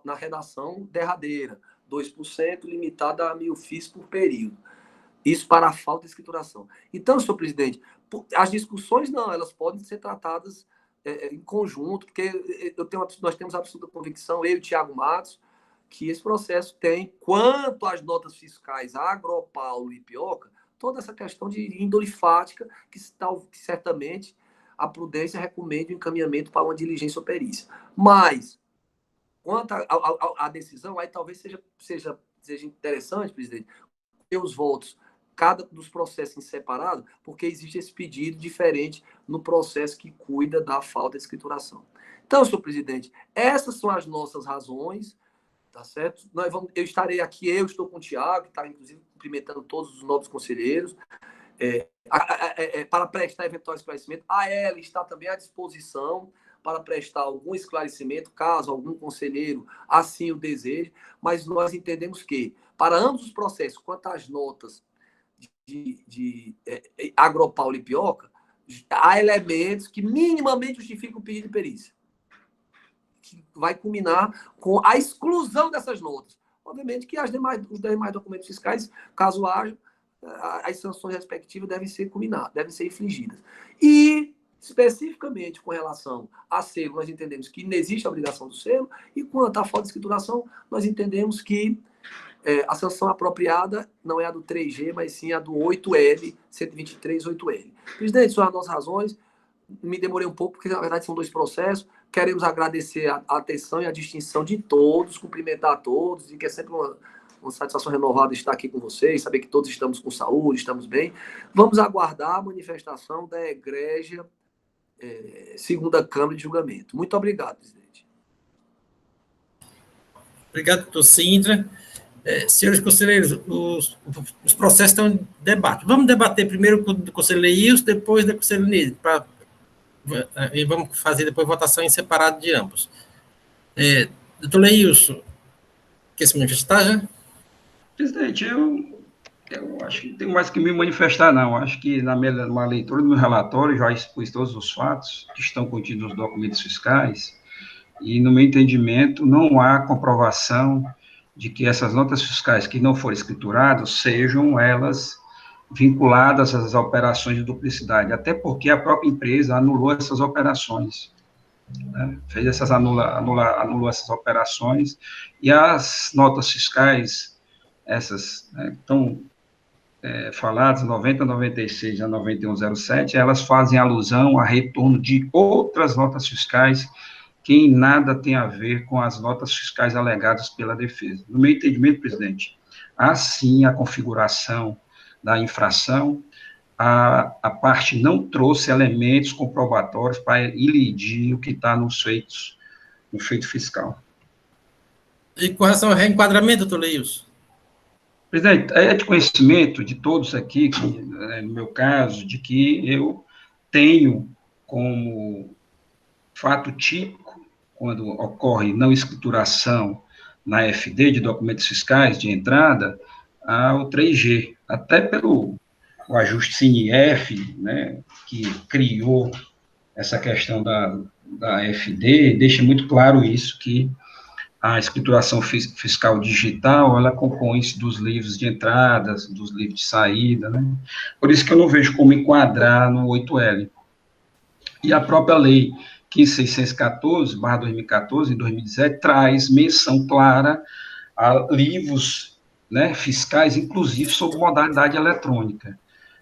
na redação derradeira, 2%, limitada a 1.000 FIIs por período. Isso para a falta de escrituração. Então, senhor presidente, as discussões não, elas podem ser tratadas em conjunto, porque nós temos absoluta convicção, eu e o Thiago Matos, que esse processo tem, quanto às notas fiscais Agropaulo e Ipioca, toda essa questão de índole fática, que certamente a prudência recomenda o encaminhamento para uma diligência ou perícia. Mas, quanto à decisão, aí talvez seja interessante, presidente, ter os votos, cada dos processos em separado, porque existe esse pedido diferente no processo que cuida da falta de escrituração. Então, senhor presidente, essas são as nossas razões, tá certo? Eu estarei aqui, eu estou com o Thiago, que está, inclusive, cumprimentando todos os novos conselheiros, para prestar eventual esclarecimento. A ela está também à disposição para prestar algum esclarecimento, caso algum conselheiro assim o deseje, mas nós entendemos que, para ambos os processos, quanto às notas de Agropaulo e Ipioca, há elementos que minimamente justificam o pedido de perícia, que vai culminar com a exclusão dessas notas. Obviamente que os demais documentos fiscais, caso haja, as sanções respectivas devem ser culminadas, devem ser infligidas. E, especificamente com relação a selo, nós entendemos que não existe a obrigação do selo, e quanto à falta de escrituração, nós entendemos que a sanção apropriada não é a do 3G, mas sim a do 8L, 123, 8L. Presidente, são as nossas razões. Me demorei um pouco, porque, na verdade, são dois processos. Queremos agradecer a atenção e a distinção de todos, cumprimentar a todos, e que é sempre uma satisfação renovada estar aqui com vocês, saber que todos estamos com saúde, estamos bem. Vamos aguardar a manifestação da egrégia segunda Câmara de Julgamento. Muito obrigado, presidente. Obrigado, doutor Sintra. Senhores conselheiros, os processos estão em debate. Vamos debater primeiro com o conselheiro Leilson, depois da conselheira Nise, e vamos fazer depois votação em separado de ambos. Doutor Leilson, quer se manifestar já? Presidente, eu acho que não tenho mais que me manifestar, não. Acho que na leitura do meu relatório já expus todos os fatos que estão contidos nos documentos fiscais, e, no meu entendimento, não há comprovação de que essas notas fiscais que não forem escrituradas sejam elas vinculadas às operações de duplicidade, até porque a própria empresa anulou essas operações, né? Anulou essas operações, e as notas fiscais, essas, né, estão faladas, 90, 96 e a 9107, elas fazem alusão a retorno de outras notas fiscais que em nada tem a ver com as notas fiscais alegadas pela defesa. No meu entendimento, presidente, há sim a configuração da infração, a parte não trouxe elementos comprobatórios para ilidir o que está no feito fiscal. E com relação ao reenquadramento, doutor Leilson? Presidente, é de conhecimento de todos aqui, que, no meu caso, de que eu tenho como fato típico, quando ocorre não escrituração na FD de documentos fiscais de entrada, o 3G, até pelo o ajuste CINIF, né, que criou essa questão da FD, deixa muito claro isso, que a escrituração fiscal digital, ela compõe-se dos livros de entradas, dos livros de saída, né? Por isso que eu não vejo como enquadrar no 8L. E a própria lei 15.614/2014, em 2017, traz menção clara a livros, né, fiscais, inclusive sob modalidade eletrônica.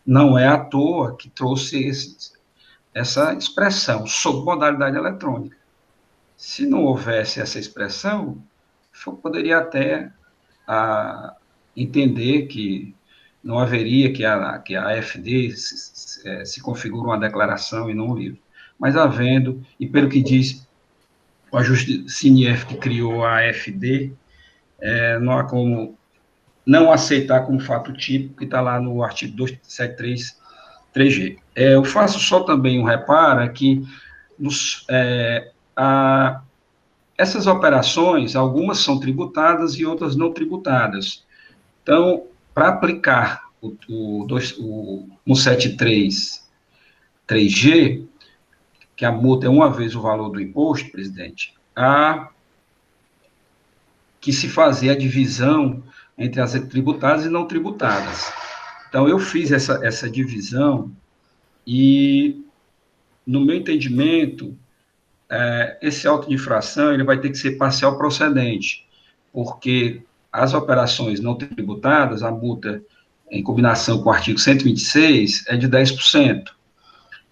Não é à toa que trouxe essa expressão, sob modalidade eletrônica. Se não houvesse essa expressão, eu poderia até entender que não haveria que a FD se configure uma declaração e não um livro. Mas havendo, e pelo que diz o ajuste CINIF que criou a FD, não há como não aceitar como fato típico, que está lá no artigo 273 3G. Eu faço só também um reparo que essas operações, algumas são tributadas e outras não tributadas. Então, para aplicar o 173 3G, que a multa é uma vez o valor do imposto, presidente, há que se fazer a divisão entre as tributadas e não tributadas. Então, eu fiz essa divisão e, no meu entendimento, esse auto de infração ele vai ter que ser parcial procedente, porque as operações não tributadas, a multa, em combinação com o artigo 126, é de 10%,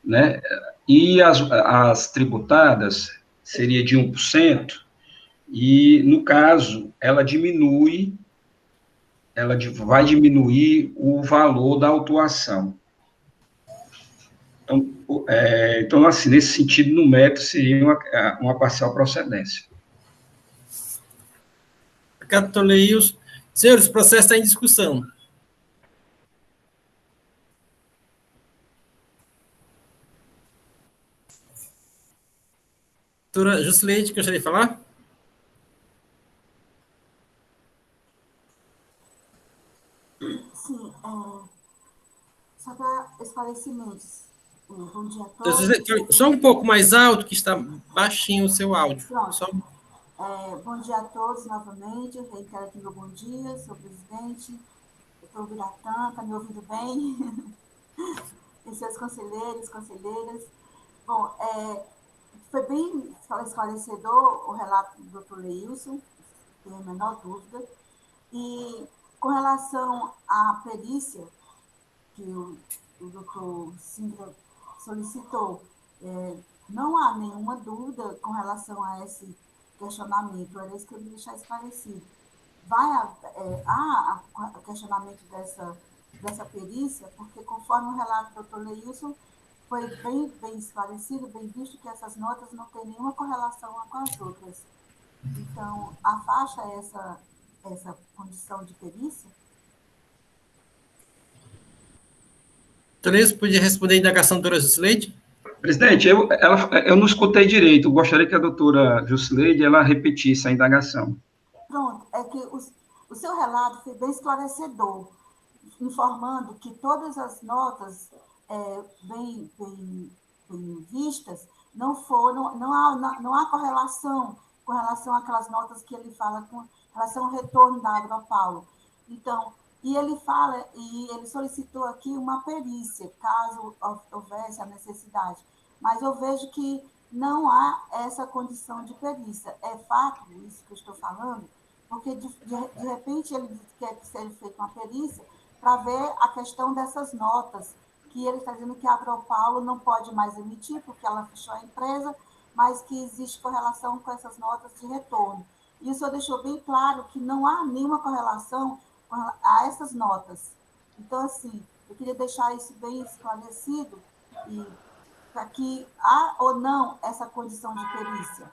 né? E as tributadas seria de 1%, e, no caso, ela vai diminuir o valor da autuação. Então, assim, nesse sentido, no método, seria uma parcial procedência. Obrigado, doutor Leilson. Senhores, o processo está em discussão. Doutora Jusileide, gostaria de falar? Sim, só para esclarecimentos. Bom dia a todos. Só um pouco mais alto, que está baixinho o seu áudio. Pronto. Bom dia a todos novamente. Eu reitero aqui meu bom dia, senhor presidente, doutor Biratã, está me ouvindo bem? E seus conselheiros, conselheiras. Bom, foi bem esclarecedor o relato do doutor Leilson, não tenho a menor dúvida. E com relação à perícia que o doutor Sintra solicitou, não há nenhuma dúvida com relação a esse questionamento, era isso que eu ia deixar esclarecido. Há questionamento dessa perícia, porque conforme o relato do doutor Leilson, foi bem esclarecido, bem visto que essas notas não têm nenhuma correlação com as outras. Então, afasta essa condição de perícia? Doutor Leilson, podia responder a indagação da doutora Jusileide? Presidente, eu não escutei direito. Eu gostaria que a doutora Jusileide ela repetisse a indagação. Pronto, é que o seu relato foi bem esclarecedor, informando que todas as notas bem vistas não há correlação com relação àquelas notas que ele fala com relação ao retorno da Agropaulo. Então, e ele solicitou aqui uma perícia, caso houvesse a necessidade. Mas eu vejo que não há essa condição de perícia. É fato isso que eu estou falando, porque de repente ele quer que seja feita uma perícia, para ver a questão dessas notas, que ele está dizendo que a Agropaulo não pode mais emitir, porque ela fechou a empresa, mas que existe correlação com essas notas de retorno. E o senhor deixou bem claro que não há nenhuma correlação a essas notas. Então, assim, eu queria deixar isso bem esclarecido, e para que há ou não essa condição de perícia.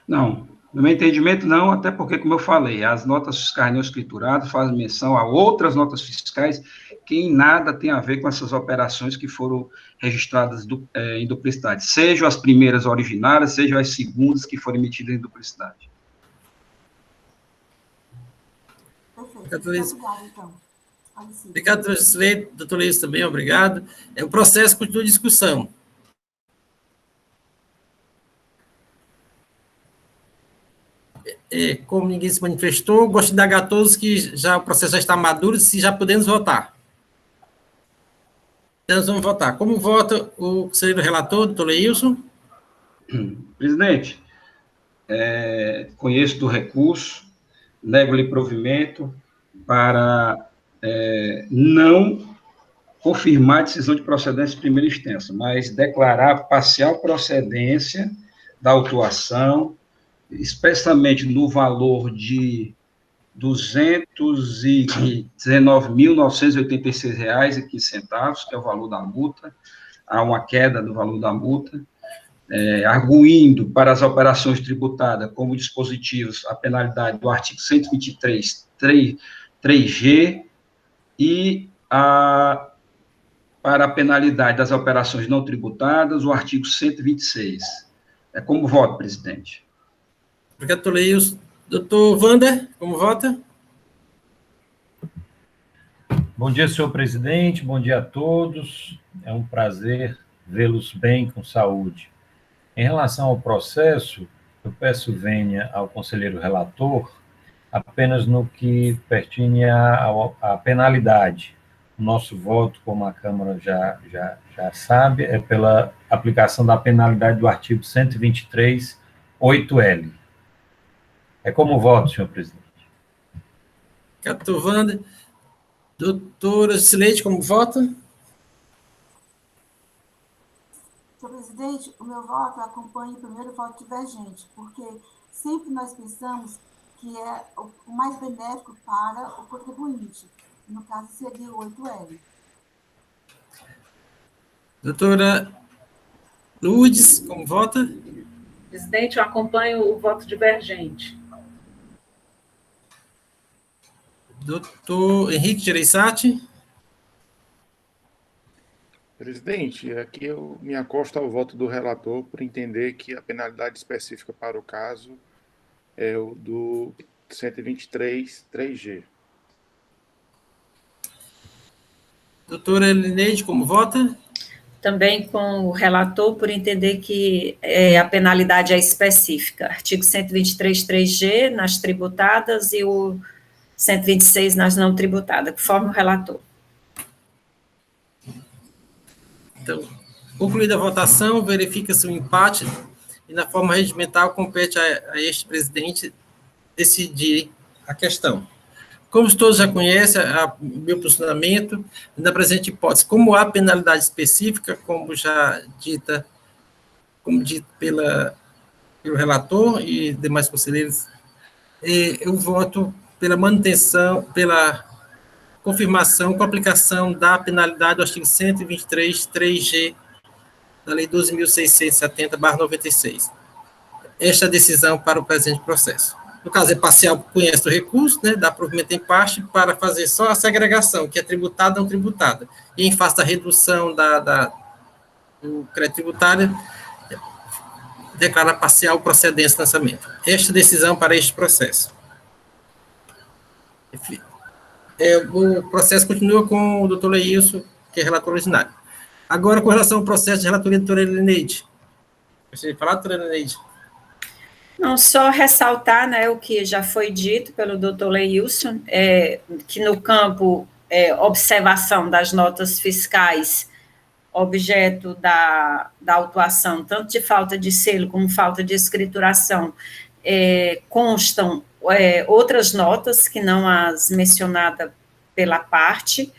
Não, no meu entendimento, não, até porque, como eu falei, as notas fiscais não escrituradas fazem menção a outras notas fiscais que em nada tem a ver com essas operações que foram registradas em duplicidade, sejam as primeiras originárias, sejam as segundas que foram emitidas em duplicidade. Perfeito. Obrigado, então. Obrigado, doutor Leis, também, obrigado. O processo continua em discussão. Como ninguém se manifestou, gosto de indagar a todos que já o processo já está maduro, se já podemos votar. Então, nós vamos votar. Como vota o conselheiro relator, doutor Leilson? Presidente, conheço do recurso, nego-lhe provimento para não confirmar a decisão de procedência de primeira instância, mas declarar parcial procedência da autuação, especialmente no valor de R$ 219.986,15, que é o valor da multa. Há uma queda do valor da multa, arguindo para as operações tributadas como dispositivos a penalidade do artigo 123, 3G, e para a penalidade das operações não tributadas, o artigo 126. Como voto, presidente? Obrigado, doutor Leilson. Doutor Wander, como vota? Bom dia, senhor presidente, bom dia a todos. É um prazer vê-los bem, com saúde. Em relação ao processo, eu peço vênia ao conselheiro relator apenas no que pertine à penalidade. O nosso voto, como a Câmara já sabe, é pela aplicação da penalidade do artigo 123, 8L. É como voto, senhor presidente. Doutor Wander. Doutora Cileide, como vota? Senhor presidente, o meu voto acompanha o primeiro voto divergente, porque sempre nós pensamos que é o mais benéfico para o contribuinte. No caso, seria o 8L. Doutora Lourdes, como vota? Presidente, eu acompanho o voto divergente. Doutor Henrique Gereissati. Presidente, aqui eu me acosto ao voto do relator por entender que a penalidade específica para o caso é o do 123, 3G. Doutora Elineide, como vota? Também com o relator, por entender que a penalidade é específica. Artigo 123, 3G nas tributadas e o 126 nas não tributadas, conforme o relator. Então, concluída a votação, verifica-se o empate e, na forma regimental, compete a este presidente decidir a questão. Como todos já conhecem, o meu posicionamento, na presente hipótese, como há penalidade específica, como dito pelo relator e demais conselheiros, eu voto pela manutenção, pela confirmação com a aplicação da penalidade do artigo 123, 3G, da Lei 12.670/96. Esta é a decisão para o presente processo. No caso, é parcial, conhece o recurso, né, dá provimento em parte para fazer só a segregação, que é tributada ou não tributada. E em face da redução do crédito tributário, declara parcial procedência do lançamento. Esta decisão para este processo. Enfim, o processo continua com o doutor Leilson, que é relator originário. Agora, com relação ao processo de relatoria da doutora Elineide. Gostaria de falar, doutora Elineide? Não, só ressaltar, né, o que já foi dito pelo doutor Leilson, que no campo observação das notas fiscais, objeto da autuação, tanto de falta de selo como falta de escrituração, constam outras notas que não as mencionadas pela parte.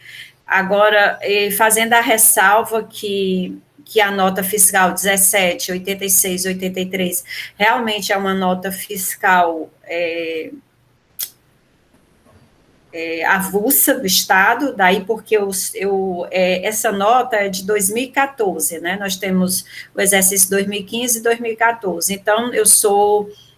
Agora, fazendo a ressalva que a nota fiscal 17, 86, 83 realmente é uma nota fiscal avulsa do Estado, daí porque essa nota é de 2014, né? Nós temos o exercício 2015 e 2014. Então,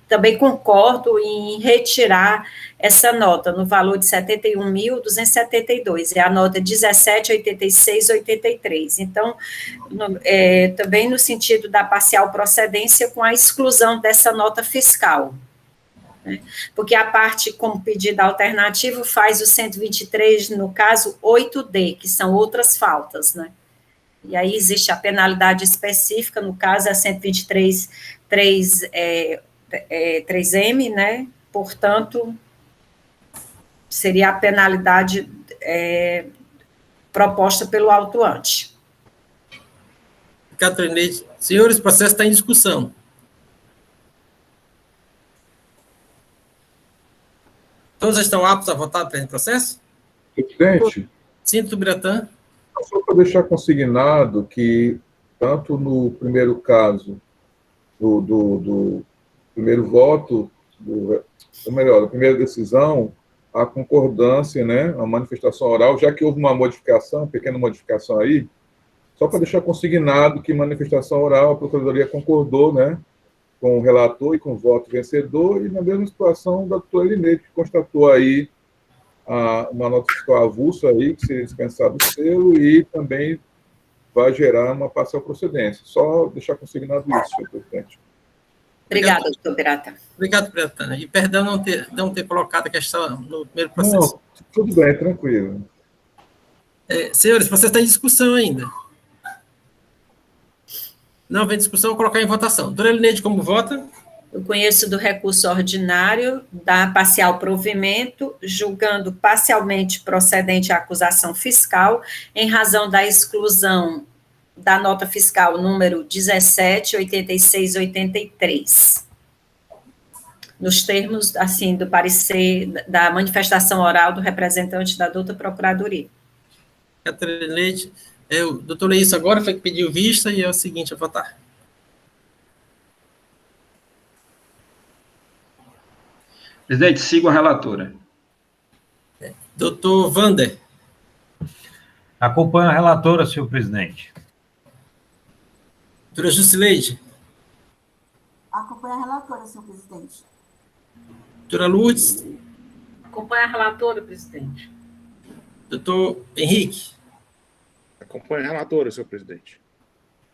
também concordo em retirar essa nota no valor de 71.272, é a nota 178683. Então, também no sentido da parcial procedência com a exclusão dessa nota fiscal, né? Porque a parte como pedido alternativo faz o 123, no caso, 8D, que são outras faltas, né? E aí existe a penalidade específica, no caso, é 123, 3M, né? Portanto, seria a penalidade proposta pelo autuante. Catrinete. Senhores, o processo está em discussão. Todos estão aptos a votar pelo processo? Presidente, Sim, Tubiratã. só para deixar consignado que, tanto no primeiro caso, do primeiro voto, ou melhor, da primeira decisão, a concordância, né, a manifestação oral, já que houve uma modificação, pequena modificação aí, só para deixar consignado que manifestação oral, a Procuradoria concordou, né, com o relator e com o voto vencedor, e na mesma situação da doutora Elineide, que constatou aí uma nota fiscal avulsa aí, que seria dispensado o selo, e também vai gerar uma parcial procedência. Só deixar consignado isso, senhor presidente. Obrigada, doutor Birata. Obrigado, Biratã. E perdão não ter colocado a questão no primeiro processo. Não, tudo bem, tranquilo. Senhores, o processo está em discussão ainda. Não vem discussão, vou colocar em votação. Doutora Elineide, como vota? Eu conheço do recurso ordinário, da parcial provimento, julgando parcialmente procedente a acusação fiscal, em razão da exclusão da nota fiscal número 178683, nos termos, assim, do parecer da manifestação oral do representante da douta Procuradoria. Catarina Leite. O doutor Leíço agora foi que pediu vista, e é o seguinte a votar. Presidente, sigo a relatora. Doutor Vander. Acompanho a relatora, senhor presidente. Doutora Jusileide. Acompanha a relatora, senhor presidente. Doutora Lourdes. Acompanha a relatora, presidente. Doutor Henrique. Acompanha a relatora, senhor presidente.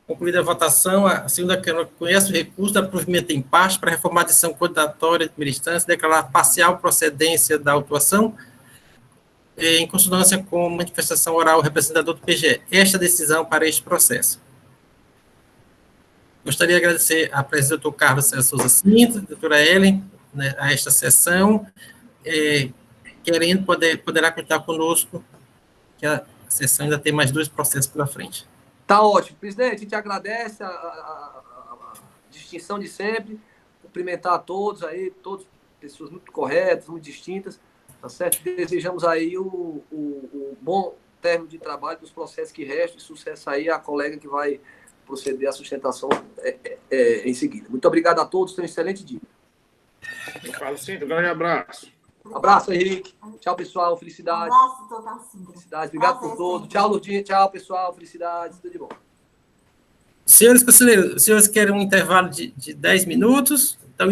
Concluída a votação, a segunda Câmara conhece o recurso da provimento em parte para reformar a decisão coordenatória de primeira instância, declarar parcial procedência da autuação, em consonância com a manifestação oral representador do PGE. Esta decisão para este processo. Gostaria de agradecer a presença do doutor Carlos César Souza Cinto, doutora Ellen, né, a esta sessão, querendo poderá contar conosco, que a sessão ainda tem mais 2 processos pela frente. Tá ótimo. Presidente, a gente agradece a distinção de sempre, cumprimentar a todos aí, todas pessoas muito corretas, muito distintas, tá certo? Desejamos aí o bom término de trabalho dos processos que restam e sucesso aí à colega que vai proceder à sustentação em seguida. Muito obrigado a todos, tenham um excelente dia. Falo sim, um grande abraço. Abraço, Henrique. Tchau, pessoal. Felicidades. Abraço, doutor Calcinha. Felicidades. Obrigado por todos. Tchau, Lourdinha. Tchau, pessoal. Felicidades. Tudo de bom. Senhores conselheiros, os senhores querem um intervalo de 10 minutos? Então,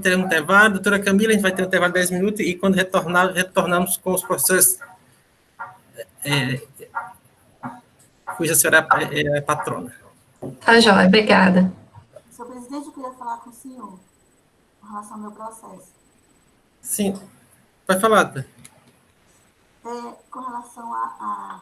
teremos um intervalo. Doutora Camila, a gente vai ter um intervalo de 10 minutos e quando retornamos com os processos cuja senhora é a patrona. Tá, joia. Obrigada. Senhor presidente, eu queria falar com o senhor em relação ao meu processo. Sim, vai falar. Com relação a